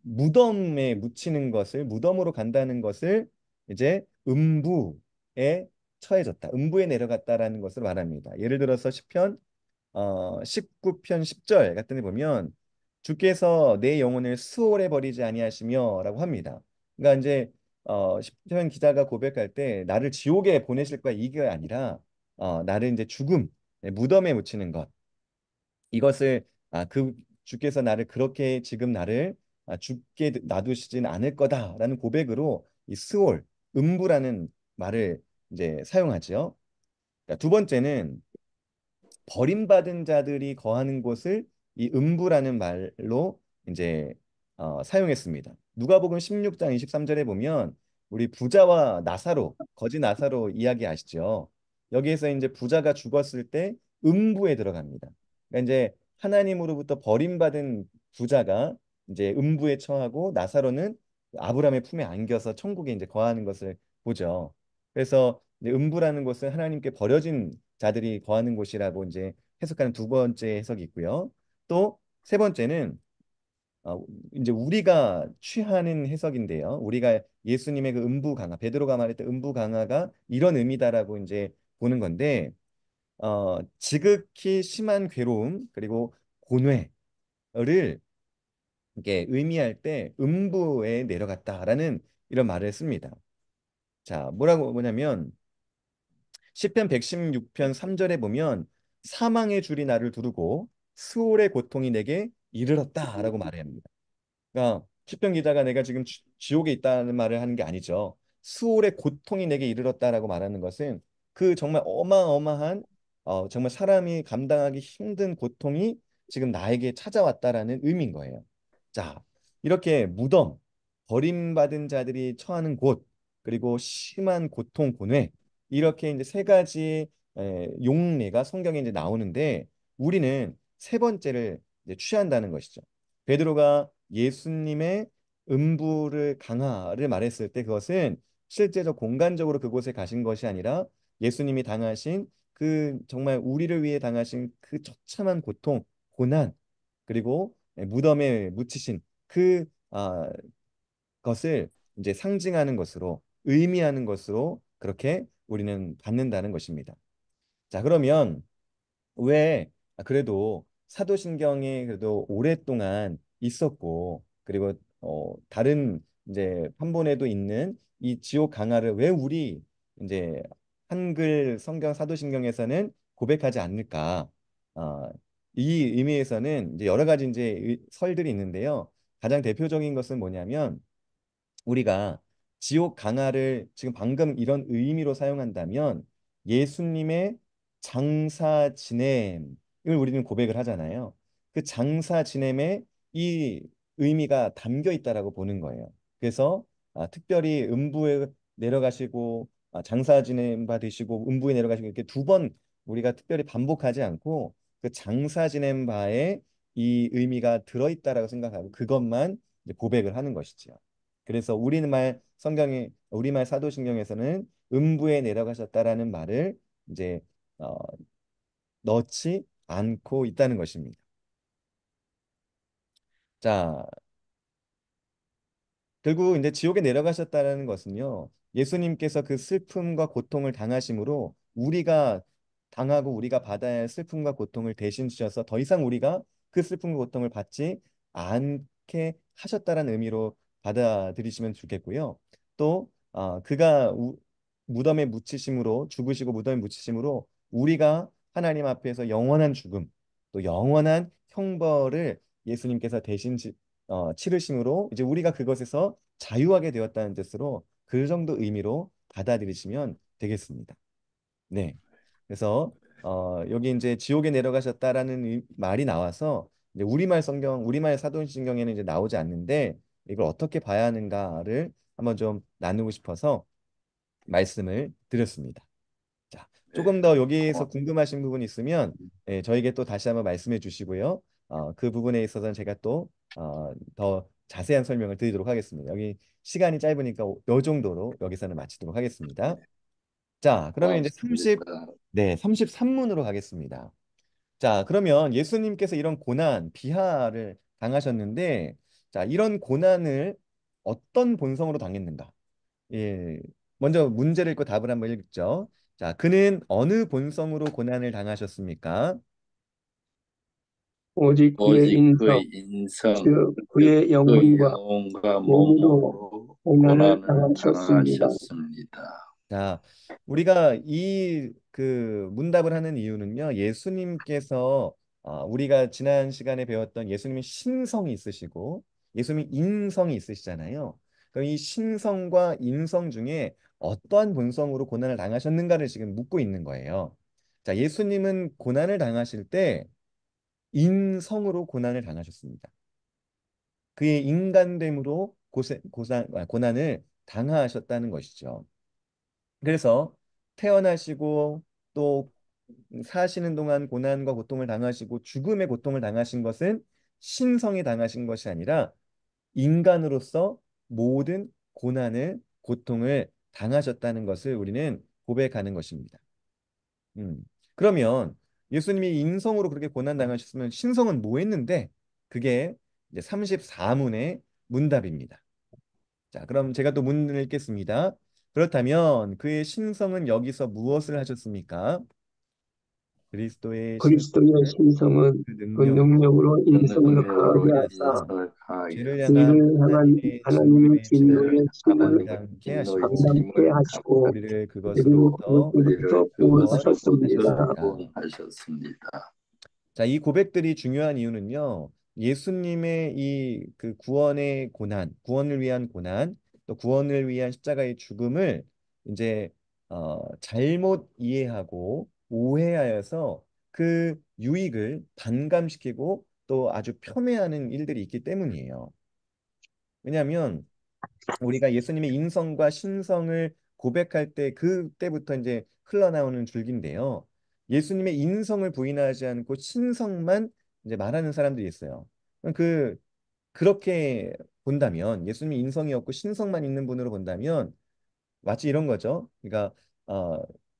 무덤에 묻히는 것을, 무덤으로 간다는 것을 이제 음부에 처해졌다, 음부에 내려갔다라는 것을 말합니다. 예를 들어서 시편 19편 10절 같은 데 보면 주께서 내 영혼을 수월해 버리지 아니하시며라고 합니다. 그러니까 이제 시편 기자가 고백할 때 나를 지옥에 보내실 거야, 이게 아니라 나를 이제 죽음, 무덤에 묻히는 것, 이것을 그 주께서 나를 그렇게 지금 나를 죽게 놔두시진 않을 거다라는 고백으로 이 스올, 음부라는 말을 이제 사용하죠. 두 번째는 버림받은 자들이 거하는 곳을 이 음부라는 말로 이제 사용했습니다. 누가복음 16장 23절에 보면 우리 부자와 나사로, 거지 나사로 이야기 아시죠? 여기에서 이제 부자가 죽었을 때 음부에 들어갑니다. 그러니까 이제 하나님으로부터 버림받은 부자가 이제 음부에 처하고 나사로는 아브라함의 품에 안겨서 천국에 이제 거하는 것을 보죠. 그래서 이제 음부라는 곳은 하나님께 버려진 자들이 거하는 곳이라고 이제 해석하는 두 번째 해석이 있고요. 또 세 번째는 이제 우리가 취하는 해석인데요. 우리가 예수님의 그 음부 강화, 베드로가 말했던 음부 강화가 이런 의미다라고 이제 보는 건데, 지극히 심한 괴로움 그리고 고뇌를 이게 의미할 때 음부에 내려갔다라는 이런 말을 씁니다. 자, 뭐냐면 시편 116편 3절에 보면 사망의 줄이 나를 두르고 스올의 고통이 내게 이르렀다라고 말합니다. 그러니까 시편 기자가 내가 지금 지옥에 있다는 말을 하는 게 아니죠. 수월의 고통이 내게 이르렀다라고 말하는 것은 그 정말 어마어마한 정말 사람이 감당하기 힘든 고통이 지금 나에게 찾아왔다라는 의미인 거예요. 자, 이렇게 무덤, 버림받은 자들이 처하는 곳, 그리고 심한 고통, 고뇌, 이렇게 이제 세 가지 용례가 성경에 이제 나오는데 우리는 세 번째를 이제 취한다는 것이죠. 베드로가 예수님의 음부를 강하를 말했을 때 그것은 실제적 공간적으로 그곳에 가신 것이 아니라 예수님이 당하신 그 정말 우리를 위해 당하신 그 처참한 고통, 고난, 그리고 무덤에 묻히신 그 것을 이제 상징하는 것으로 의미하는 것으로 그렇게 우리는 받는다는 것입니다. 자, 그러면 왜 그래도 사도신경이 그래도 오랫동안 있었고 그리고 다른 이제 판본에도 있는 이 지옥 강화를 왜 우리 이제 한글 성경 사도신경에서는 고백하지 않을까? 아, 이 의미에서는 이제 여러 가지 이제 설들이 있는데요. 가장 대표적인 것은 뭐냐면 우리가 지옥 강화를 지금 방금 이런 의미로 사용한다면 예수님의 장사 지냄을 우리는 고백을 하잖아요. 그 장사 지냄에 이 의미가 담겨 있다라고 보는 거예요. 그래서 특별히 음부에 내려가시고 장사 지냄 받으시고 음부에 내려가시고 이렇게 두 번 우리가 특별히 반복하지 않고 그 장사 지냄 바에 이 의미가 들어있다라고 생각하고 그것만 이제 고백을 하는 것이지요. 그래서 우리말 성경의 우리말 사도신경에서는 음부에 내려가셨다라는 말을 이제 어, 넣지 않고 있다는 것입니다. 자, 결국 이제 지옥에 내려가셨다는 것은요. 예수님께서 그 슬픔과 고통을 당하심으로 우리가 당하고 우리가 받아야 할 슬픔과 고통을 대신 주셔서 더 이상 우리가 그 슬픔과 고통을 받지 않게 하셨다는 의미로 받아들이시면 좋겠고요. 또 그가 무덤에 묻히심으로 죽으시고 무덤에 묻히심으로 우리가 하나님 앞에서 영원한 죽음 또 영원한 형벌을 예수님께서 대신 치르심으로 이제 우리가 그것에서 자유하게 되었다는 뜻으로 그 정도 의미로 받아들이시면 되겠습니다. 네. 그래서 여기 이제 지옥에 내려가셨다라는 말이 나와서 이제 우리말 성경, 우리말 사도신경에는 이제 나오지 않는데 이걸 어떻게 봐야 하는가를 한번 좀 나누고 싶어서 말씀을 드렸습니다. 자, 네. 조금 더 여기에서 어, 궁금하신 부분 있으면 저에게 또 다시 한번 말씀해 주시고요. 그 부분에 있어서는 제가 또 더 자세한 설명을 드리도록 하겠습니다. 여기 시간이 짧으니까 요 정도로 여기서는 마치도록 하겠습니다. 자, 그러면 이제 고맙습니다. 네, 33문으로 가겠습니다. 자, 그러면 예수님께서 이런 고난, 비하를 당하셨는데, 자, 이런 고난을 어떤 본성으로 당했는가? 예, 먼저 문제를 읽고 답을 한번 읽죠. 자, 그는 어느 본성으로 고난을 당하셨습니까? 오직 그의 오직 인성, 그의 인성, 즉 그의 그의 영혼과 영혼과 몸으로 몸으로 고난을 고난을 당하셨습니다. 당하셨습니다. 자, 우리가 이 그 문답을 하는 이유는요, 예수님께서 우리가 지난 시간에 배웠던 예수님의 신성이 있으시고 예수님의 인성이 있으시잖아요. 그럼 이 신성과 인성 중에 어떠한 본성으로 고난을 당하셨는가를 지금 묻고 있는 거예요. 자, 예수님은 고난을 당하실 때 인성으로 고난을 당하셨습니다. 그의 인간됨으로 고난을 당하셨다는 것이죠. 그래서 태어나시고 또 사시는 동안 고난과 고통을 당하시고 죽음의 고통을 당하신 것은 신성이 당하신 것이 아니라 인간으로서 모든 고통을 당하셨다는 것을 우리는 고백하는 것입니다. 음. 그러면 예수님이 인성으로 그렇게 고난 당하셨으면 신성은 뭐 했는데 그게 이제 34문의 문답입니다. 자, 그럼 제가 또 문을 읽겠습니다. 그렇다면 그의 신성은 여기서 무엇을 하셨습니까? 그리스도의 그리스도의 신성은 신성은 그 그 능력으로 능력으로 그 인성을 능력으로 강하게 하사 인성을 강하게 죄를 하사 향한 죄를 향한 하나님의 하나님의 진노의 진노의 죄를 짐을 짐을 하나님의 감당케 진노의 하시고 감당케 짐을 하시고 우리를 그리고 그것으로부터 그것으로부터 우리를 그것으로부터 구원하셨습니다. 구원하셨습니다. 구원하셨습니다. 자, 이 고백들이 중요한 이유는요. 예수님의 이 그 구원의 고난, 구원을 위한 고난, 또 구원을 위한 십자가의 죽음을 이제 잘못 이해하고 오해하여서 그 유익을 반감시키고 또 아주 폄훼하는 일들이 있기 때문이에요. 왜냐하면 우리가 예수님의 인성과 신성을 고백할 때 그때부터 이제 흘러나오는 줄기인데요. 예수님의 인성을 부인하지 않고 신성만 이제 말하는 사람들이 있어요. 그렇게 본다면 예수님이 인성이 없고 신성만 있는 분으로 본다면 마치 이런 거죠. 그러니까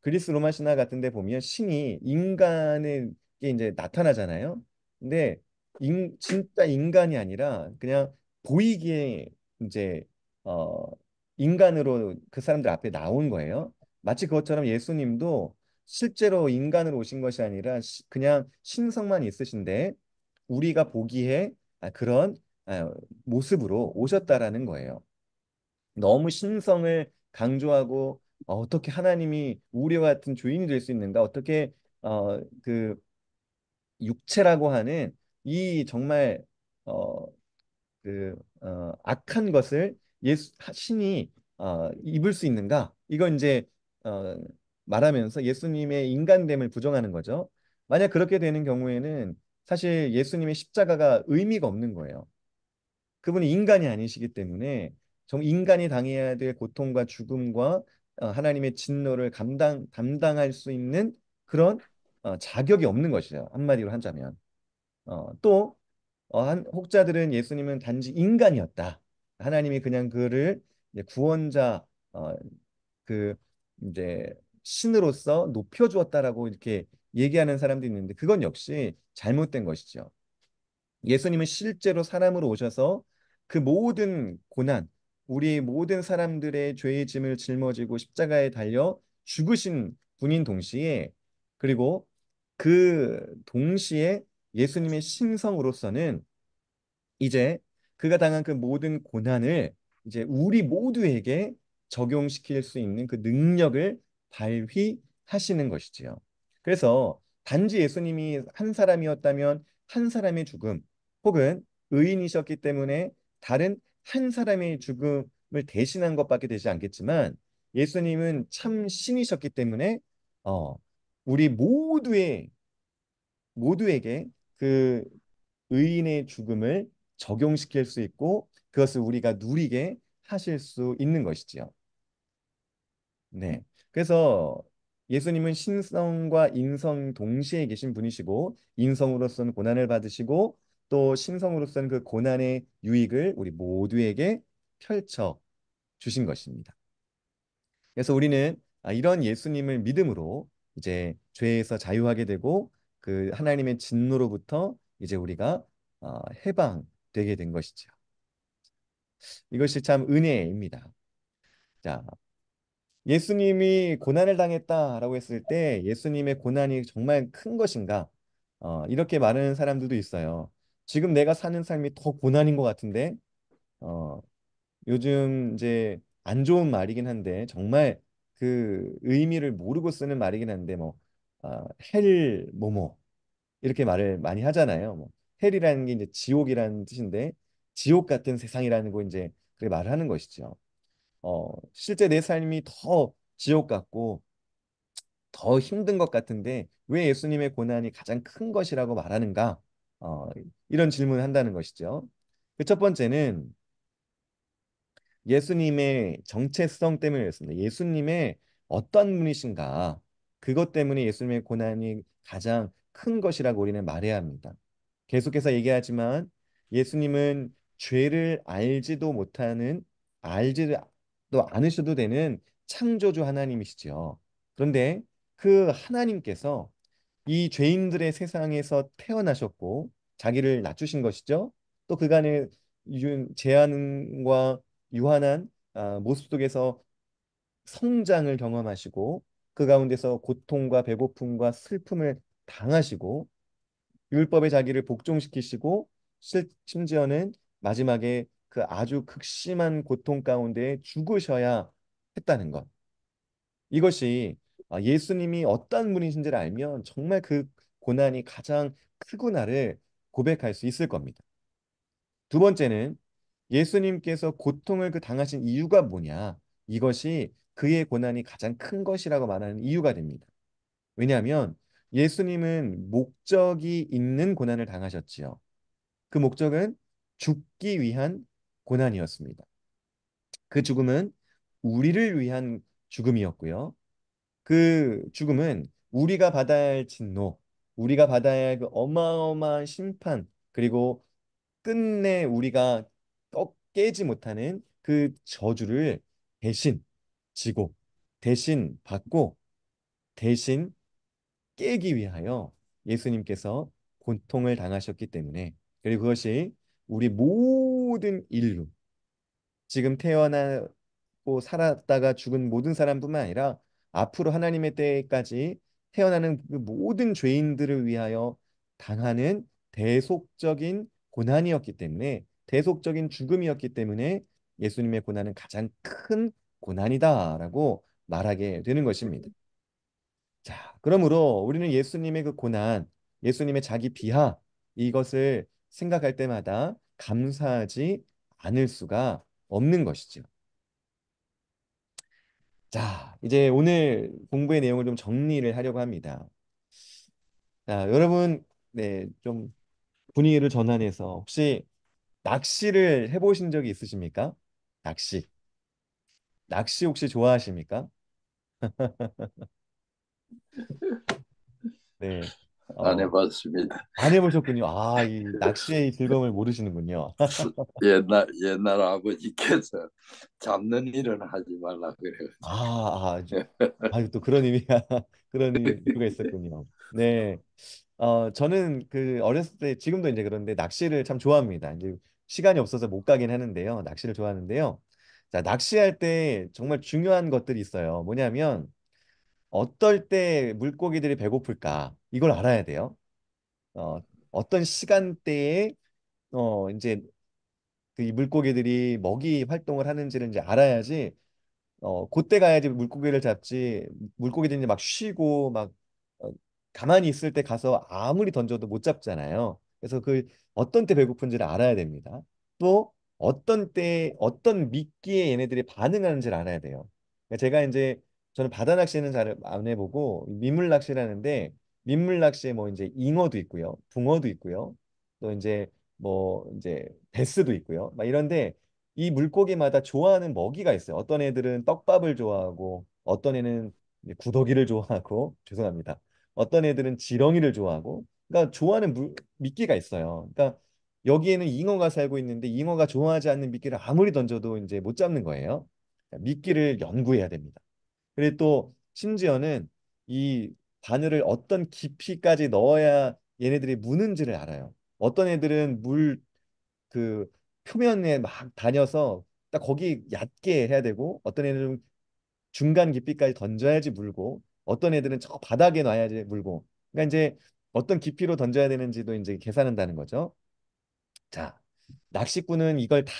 그리스 로마 신화 같은 데 보면 신이 인간에게 이제 나타나잖아요. 근데 진짜 인간이 아니라 그냥 보이기에 이제 어, 인간으로 그 사람들 앞에 나온 거예요. 마치 그것처럼 예수님도 실제로 인간으로 오신 것이 아니라 그냥 신성만 있으신데 우리가 보기에 그런 모습으로 오셨다라는 거예요. 너무 신성을 강조하고 어떻게 하나님이 우리와 같은 주인이 될 수 있는가? 어떻게 그 육체라고 하는 이 정말 어, 악한 것을 신이 입을 수 있는가? 이건 이제 어, 말하면서 예수님의 인간됨을 부정하는 거죠. 만약 그렇게 되는 경우에는 사실 예수님의 십자가가 의미가 없는 거예요. 그분이 인간이 아니시기 때문에 인간이 당해야 될 고통과 죽음과 하나님의 진노를 담당할 수 있는 그런 자격이 없는 것이죠. 한마디로 하자면. 또 혹자들은 예수님은 단지 인간이었다. 하나님이 그냥 그를 이제 구원자 그 이제 신으로서 높여주었다라고 이렇게 얘기하는 사람도 있는데 그건 역시 잘못된 것이죠. 예수님은 실제로 사람으로 오셔서 그 모든 고난, 우리 모든 사람들의 죄의 짐을 짊어지고 십자가에 달려 죽으신 분인 동시에 그리고 그 동시에 예수님의 신성으로서는 이제 그가 당한 그 모든 고난을 이제 우리 모두에게 적용시킬 수 있는 그 능력을 발휘하시는 것이지요. 그래서 단지 예수님이 한 사람이었다면 한 사람의 죽음 혹은 의인이셨기 때문에 다른 한 사람의 죽음을 대신한 것밖에 되지 않겠지만 예수님은 참 신이셨기 때문에 어, 우리 모두에게 그 의인의 죽음을 적용시킬 수 있고 그것을 우리가 누리게 하실 수 있는 것이지요. 네. 그래서 예수님은 신성과 인성 동시에 계신 분이시고 인성으로서는 고난을 받으시고 또 신성으로서는 그 고난의 유익을 우리 모두에게 펼쳐 주신 것입니다. 그래서 우리는 이런 예수님을 믿음으로 이제 죄에서 자유하게 되고 그 하나님의 진노로부터 이제 우리가 해방되게 된 것이죠. 이것이 참 은혜입니다. 자, 예수님이 고난을 당했다라고 했을 때 예수님의 고난이 정말 큰 것인가? 이렇게 말하는 사람들도 있어요. 지금 내가 사는 삶이 더 고난인 것 같은데, 어, 요즘 이제 안 좋은 말이긴 한데 정말 그 의미를 모르고 쓰는 말이긴 한데 헬 뭐뭐 이렇게 말을 많이 하잖아요. 뭐 헬이라는 게 이제 지옥이라는 뜻인데 지옥 같은 세상이라는 거 이제 그렇게 말을 하는 것이죠. 실제 내 삶이 더 지옥 같고 더 힘든 것 같은데 왜 예수님의 고난이 가장 큰 것이라고 말하는가? 어, 이런 질문을 한다는 것이죠. 그 첫 번째는 예수님의 정체성 때문이었습니다. 예수님의 어떤 분이신가? 그것 때문에 예수님의 고난이 가장 큰 것이라고 우리는 말해야 합니다. 계속해서 얘기하지만 예수님은 죄를 알지도 못하는 알지도 않으셔도 되는 창조주 하나님이시죠. 그런데 그 하나님께서 이 죄인들의 세상에서 태어나셨고 자기를 낮추신 것이죠. 또 그간의 재앙과 유한한 모습 속에서 성장을 경험하시고 그 가운데서 고통과 배고픔과 슬픔을 당하시고 율법의 자기를 복종시키시고 심지어는 마지막에 그 아주 극심한 고통 가운데 죽으셔야 했다는 것. 이것이 예수님이 어떤 분이신지를 알면 정말 그 고난이 가장 크구나를 고백할 수 있을 겁니다. 두 번째는 예수님께서 고통을 당하신 이유가 뭐냐? 이것이 그의 고난이 가장 큰 것이라고 말하는 이유가 됩니다. 왜냐하면 예수님은 목적이 있는 고난을 당하셨지요. 그 목적은 죽기 위한 고난이었습니다. 그 죽음은 우리를 위한 죽음이었고요. 그 죽음은 우리가 받아야 할 진노, 우리가 받아야 할 그 어마어마한 심판, 그리고 끝내 우리가 깨지 못하는 그 저주를 대신 지고, 대신 받고, 대신 깨기 위하여 예수님께서 고통을 당하셨기 때문에 그리고 그것이 우리 모든 인류, 지금 태어나고 살았다가 죽은 모든 사람뿐만 아니라 앞으로 하나님의 때까지 태어나는 그 모든 죄인들을 위하여 당하는 대속적인 고난이었기 때문에, 대속적인 죽음이었기 때문에 예수님의 고난은 가장 큰 고난이다라고 말하게 되는 것입니다. 자, 그러므로 우리는 예수님의 그 고난, 예수님의 자기 비하, 이것을 생각할 때마다 감사하지 않을 수가 없는 것이죠. 자, 이제 오늘 공부의 내용을 좀 정리를 하려고 합니다. 자, 여러분, 네, 좀 분위기를 전환해서 혹시 낚시를 해보신 적이 있으십니까? 낚시. 낚시 혹시 좋아하십니까? 네. 안 어, 해봤습니다. 안 해보셨군요. 아, 이 낚시의 즐거움을 모르시는군요. 옛날 아버지께서 잡는 일은 하지 말라 그래가지고. 또 그런 의미가 그런 이유가 있었군요. 네, 저는 그 어렸을 때 지금도 이제 그런데 낚시를 참 좋아합니다. 이제 시간이 없어서 못 가긴 하는데요. 낚시를 좋아하는데요. 자, 낚시할 때 정말 중요한 것들이 있어요. 뭐냐면 어떨 때 물고기들이 배고플까 이걸 알아야 돼요. 어떤 시간대에 이제 그이 물고기들이 먹이 활동을 하는지를 이제 알아야지 그때 가야지 물고기를 잡지. 물고기들이 막 쉬고 막 어, 가만히 있을 때 가서 아무리 던져도 못 잡잖아요. 그래서 그 어떤 때 배고픈지를 알아야 됩니다. 또 어떤 때 어떤 미끼에 얘네들이 반응하는지를 알아야 돼요. 그러니까 제가 이제 저는 바다 낚시는 잘 안 해보고 민물 낚시를 하는데, 민물 낚시에 뭐 이제 잉어도 있고요, 붕어도 있고요, 또 이제 뭐 이제 베스도 있고요, 막 이런데 이 물고기마다 좋아하는 먹이가 있어요. 어떤 애들은 떡밥을 좋아하고, 어떤 애는 이제 구더기를 좋아하고, 죄송합니다. 어떤 애들은 지렁이를 좋아하고, 그러니까 좋아하는 미끼가 있어요. 그러니까 여기에는 잉어가 살고 있는데 잉어가 좋아하지 않는 미끼를 아무리 던져도 이제 못 잡는 거예요. 그러니까 미끼를 연구해야 됩니다. 그리고 또 심지어는 이 바늘을 어떤 깊이까지 넣어야 얘네들이 무는지를 알아요. 어떤 애들은 물 그 표면에 막 다녀서 딱 거기 얕게 해야 되고, 어떤 애들은 중간 깊이까지 던져야지 물고, 어떤 애들은 저 바닥에 놔야지 물고. 그러니까 이제 어떤 깊이로 던져야 되는지도 이제 계산한다는 거죠. 자, 낚시꾼은 이걸 다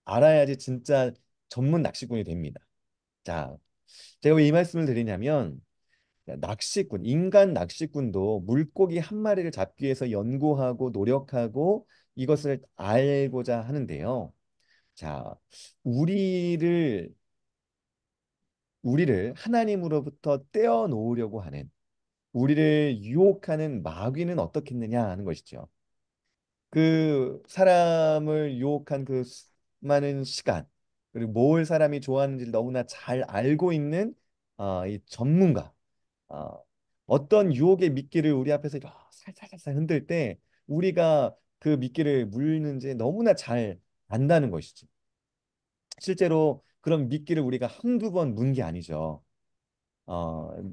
알아야지 진짜 전문 낚시꾼이 됩니다. 자, 제가 왜 이 말씀을 드리냐면, 낚시꾼, 인간 낚시꾼도 물고기 한 마리를 잡기 위해서 연구하고 노력하고 이것을 알고자 하는데요. 자, 우리를 우리를 하나님으로부터 떼어 놓으려고 하는, 우리를 유혹하는 마귀는 어떻겠느냐 하는 것이죠. 그 사람을 유혹한 그 많은 시간, 그리고 뭘 사람이 좋아하는지를 너무나 잘 알고 있는 이 전문가, 어, 어떤 유혹의 미끼를 우리 앞에서 이렇게 살살살살 흔들 때 우리가 그 미끼를 물는지 너무나 잘 안다는 것이지. 실제로 그런 미끼를 우리가 한두 번 문 게 아니죠.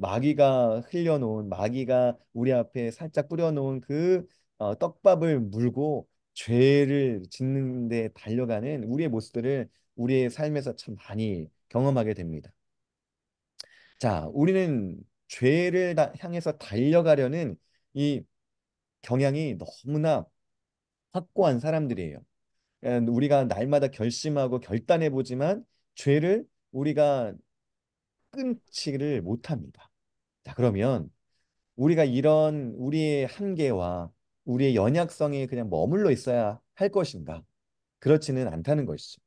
마귀가 흘려놓은, 마귀가 우리 앞에 살짝 뿌려놓은 그 떡밥을 물고 죄를 짓는 데 달려가는 우리의 모습들을 우리의 삶에서 참 많이 경험하게 됩니다. 자, 우리는 죄를 향해서 달려가려는 이 경향이 너무나 확고한 사람들이에요. 우리가 날마다 결심하고 결단해 보지만 죄를 우리가 끊지를 못합니다. 자, 그러면 우리가 이런 우리의 한계와 우리의 연약성에 그냥 머물러 있어야 할 것인가? 그렇지는 않다는 것이죠.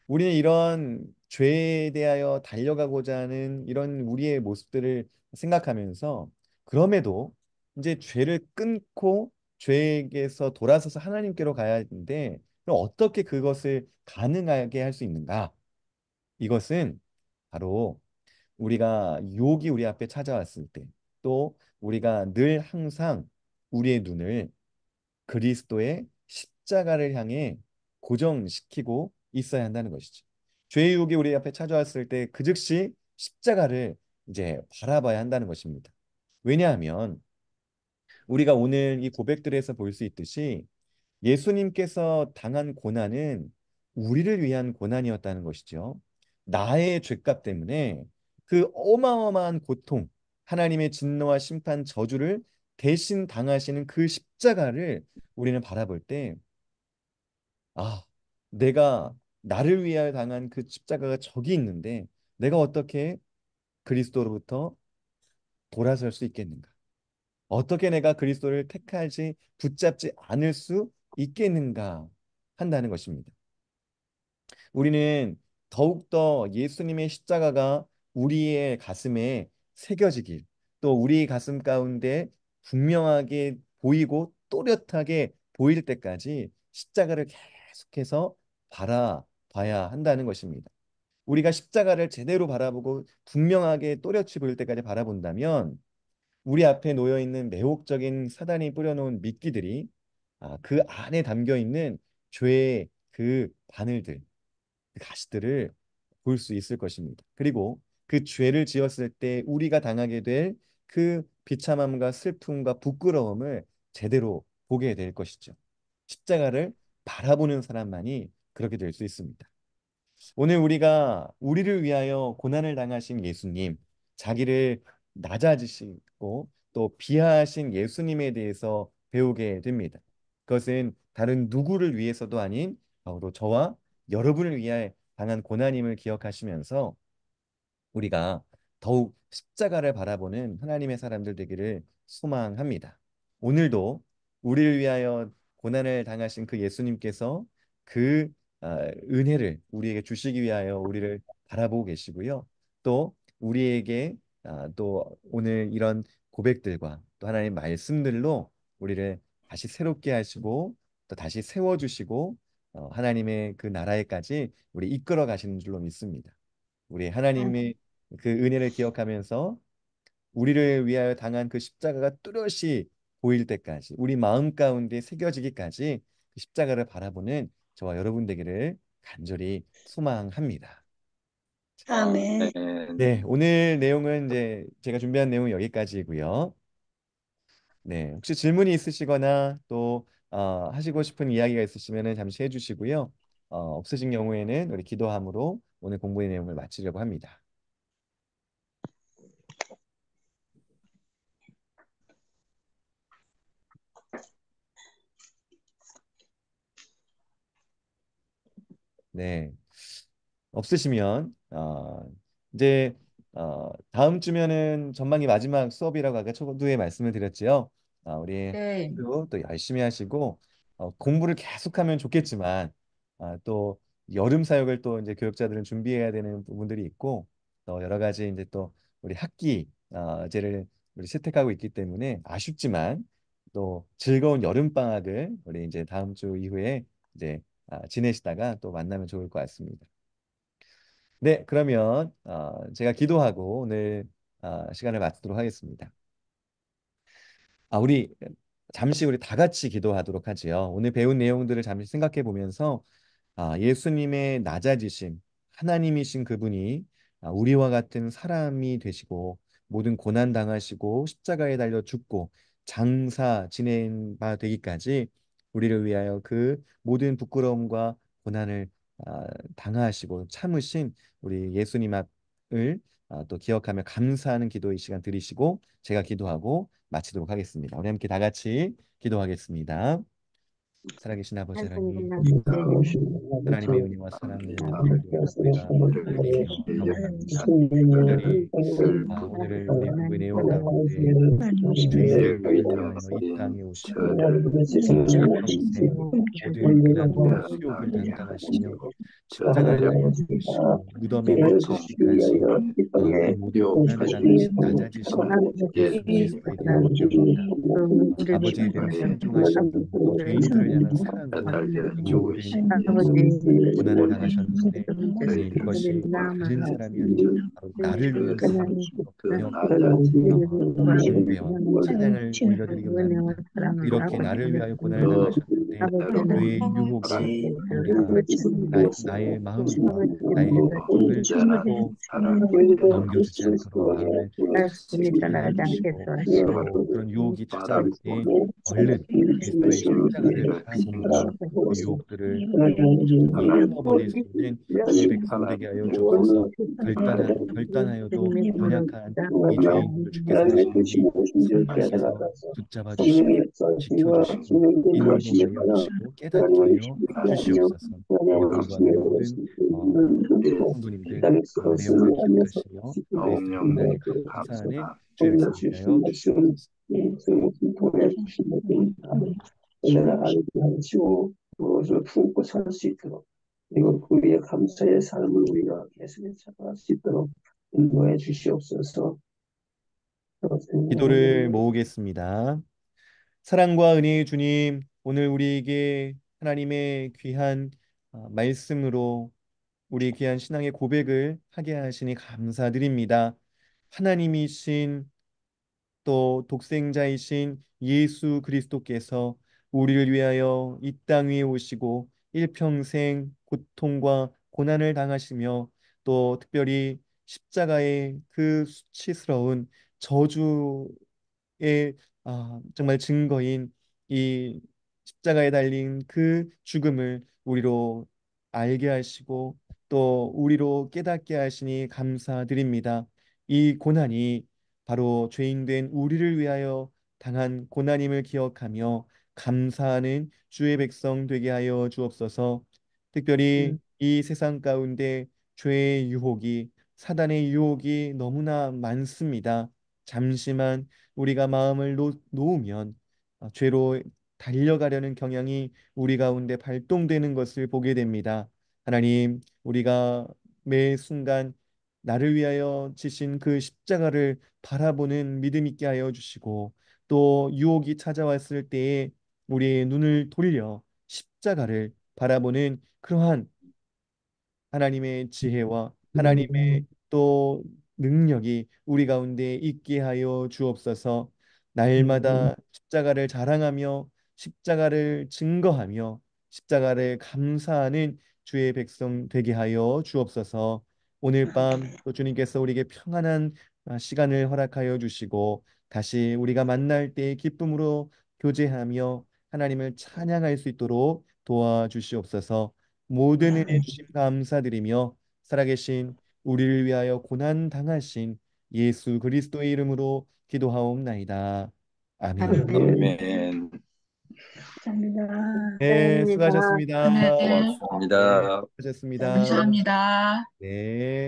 우리는 이런 죄에 대하여 달려가고자 하는 이런 우리의 모습들을 생각하면서, 그럼에도 이제 죄를 끊고 죄에게서 돌아서서 하나님께로 가야 하는데, 그럼 어떻게 그것을 가능하게 할 수 있는가? 이것은 바로 우리가 유혹이 우리 앞에 찾아왔을 때, 또 우리가 늘 항상 우리의 눈을 그리스도의 십자가를 향해 고정시키고 있어야 한다는 것이죠. 죄의 유혹이 우리 앞에 찾아왔을 때 그 즉시 십자가를 이제 바라봐야 한다는 것입니다. 왜냐하면 우리가 오늘 이 고백들에서 볼 수 있듯이 예수님께서 당한 고난은 우리를 위한 고난이었다는 것이죠. 나의 죄값 때문에 그 어마어마한 고통, 하나님의 진노와 심판, 저주를 대신 당하시는 그 십자가를 우리는 바라볼 때, 아, 내가 나를 위하여 당한 그 십자가가 저기 있는데 내가 어떻게 그리스도로부터 돌아설 수 있겠는가? 어떻게 내가 그리스도를 택하지 붙잡지 않을 수 있겠는가 한다는 것입니다. 우리는 더욱더 예수님의 십자가가 우리의 가슴에 새겨지길, 또 우리 가슴 가운데 분명하게 보이고 또렷하게 보일 때까지 십자가를 계속해서 바라봐야 한다는 것입니다. 우리가 십자가를 제대로 바라보고 분명하게 또렷이 보일 때까지 바라본다면 우리 앞에 놓여 있는 매혹적인 사단이 뿌려놓은 미끼들이, 그 안에 담겨 있는 죄의 그 바늘들, 그 가시들을 볼 수 있을 것입니다. 그리고 그 죄를 지었을 때 우리가 당하게 될 그 비참함과 슬픔과 부끄러움을 제대로 보게 될 것이죠. 십자가를 바라보는 사람만이 그렇게 될 수 있습니다. 오늘 우리가 우리를 위하여 고난을 당하신 예수님, 자기를 낮아지시고 또 비하하신 예수님에 대해서 배우게 됩니다. 그것은 다른 누구를 위해서도 아닌 바로 저와 여러분을 위하여 당한 고난임을 기억하시면서 우리가 더욱 십자가를 바라보는 하나님의 사람들 되기를 소망합니다. 오늘도 우리를 위하여 고난을 당하신 그 예수님께서 그 은혜를 우리에게 주시기 위하여 우리를 바라보고 계시고요. 또 우리에게 또 오늘 이런 고백들과 또 하나님의 말씀들로 우리를 다시 새롭게 하시고 또 다시 세워주시고 하나님의 그 나라에까지 우리 이끌어 가시는 줄로 믿습니다. 우리 하나님의 그 은혜를 기억하면서 우리를 위하여 당한 그 십자가가 뚜렷이 보일 때까지 우리 마음 가운데 새겨지기까지 그 십자가를 바라보는 저와 여러분 되기를 간절히 소망합니다. 아멘. 네, 오늘 내용은 이제 제가 준비한 내용은 여기까지고요. 네, 혹시 질문이 있으시거나 또 하시고 싶은 이야기가 있으시면 잠시 해주시고요. 없으신 경우에는 우리 기도함으로 오늘 공부의 내용을 마치려고 합니다. 네. 없으시면 이제 다음 주면은 전반기 마지막 수업이라고 아까 초두에 말씀을 드렸지요. 우리 네. 또 열심히 하시고 공부를 계속하면 좋겠지만 또 여름 사역을 또 이제 교육자들은 준비해야 되는 부분들이 있고 또 여러 가지 이제 또 우리 학기 제를 우리 채택하고 있기 때문에 아쉽지만 또 즐거운 여름 방학을 우리 이제 다음 주 이후에 이제 지내시다가 또 만나면 좋을 것 같습니다. 네, 그러면 제가 기도하고 오늘 시간을 마치도록 하겠습니다. 우리 잠시 우리 다 같이 기도하도록 하지요. 오늘 배운 내용들을 잠시 생각해 보면서 예수님의 낮아지심, 하나님이신 그분이 우리와 같은 사람이 되시고 모든 고난 당하시고 십자가에 달려 죽고 장사 지낸 바 되기까지 우리를 위하여 그 모든 부끄러움과 고난을 당하시고 참으신 우리 예수님 앞을 또 기억하며 감사하는 기도의 시간 드리시고 제가 기도하고 마치도록 하겠습니다. 우리 함께 다 같이 기도하겠습니다. 살아계신 아버지 하나님, 하나님의 은혜와 사랑을 우리가 느끼며 경험합니다. 특별히 오늘 우리 공부의 내용 가운데 죄인들을 위하여 이 땅에 오시고 우리의 평생 모든 고난과 수욕을 담당하시며 십자가에 달려 죽으시고 무덤에 묻히시기까지 그 모든 고난을 당하신 낮아지신 예수 그리스도에 대한 고백입니다. 아버지에 대한 순종하심도 또 죄인들을 향한 사랑으로 그 모든 고난을 당하셨는데 주님 그것이 다른 사람이 아니라 바로 나를 위한 사랑이시고 경배와 찬양을 올려드리옵나이다. 이렇게 나를 위하여 고난을 당하셨는데 그의 유혹이 우리가 나의 마음과 나의 애통을 또 넘겨주지 않도록 마음을 지키게 해주시고 또 그런 유혹이 찾아올 때 얼른 그리스도의 십자가를 바라보는 그 유혹들을 하나님 끊어버릴 수 있는 주의 백성 되게 하여 주옵소서. 결단하여도 연약한 이 죄인들을 주께서 하시니 선하셔서 붙잡아 주시고 지켜주시고 인도하여 주시고 깨닫게 하여 주시옵소서. 예언과 내 모든 성도님들 내용을 기억하시며 그리스도 안에 감사 안에 주의 백성 되게 하여 주옵소서. 내가 알게 하시고 그것을 품고 살 수 있도록 그리고 그 위에 감사의 삶을 우리가 계속해서 살아갈 수 있도록 인도해 주시옵소서. 기도를 모으겠습니다. 사랑과 은혜의 주님, 오늘 우리에게 하나님의 귀한 말씀으로 우리 귀한 신앙의 고백을 하게 하시니 감사드립니다. 하나님이신 또 독생자이신 예수 그리스도께서 우리를 위하여 이 땅 위에 오시고 일평생 고통과 고난을 당하시며 또 특별히 십자가의 그 수치스러운 저주의 정말 증거인 이 십자가에 달린 그 죽음을 우리로 알게 하시고 또 우리로 깨닫게 하시니 감사드립니다. 이 고난이 바로 죄인된 우리를 위하여 당한 고난임을 기억하며 감사하는 주의 백성 되게 하여 주옵소서. 특별히 이 세상 가운데 죄의 유혹이 사단의 유혹이 너무나 많습니다. 잠시만 우리가 마음을 놓으면 죄로 달려가려는 경향이 우리 가운데 발동되는 것을 보게 됩니다. 하나님, 우리가 매 순간 나를 위하여 지신 그 십자가를 바라보는 믿음 있게 하여 주시고 또 유혹이 찾아왔을 때에 우리의 눈을 돌려 십자가를 바라보는 그러한 하나님의 지혜와 하나님의 또 능력이 우리 가운데 있게 하여 주옵소서. 날마다 십자가를 자랑하며 십자가를 증거하며 십자가를 감사하는 주의 백성 되게 하여 주옵소서. 오늘 밤 또 주님께서 우리에게 평안한 시간을 허락하여 주시고 다시 우리가 만날 때 기쁨으로 교제하며 하나님을 찬양할 수 있도록 도와주시옵소서. 모든 은혜 주심 감사드리며 살아계신 우리를 위하여 고난 당하신 예수 그리스도의 이름으로 기도하옵나이다. 아멘. 아멘. 감사합니다. 네, 수고하셨습니다. 네. 네, 고맙습니다. 수고하셨습니다. 감사합니다. 네.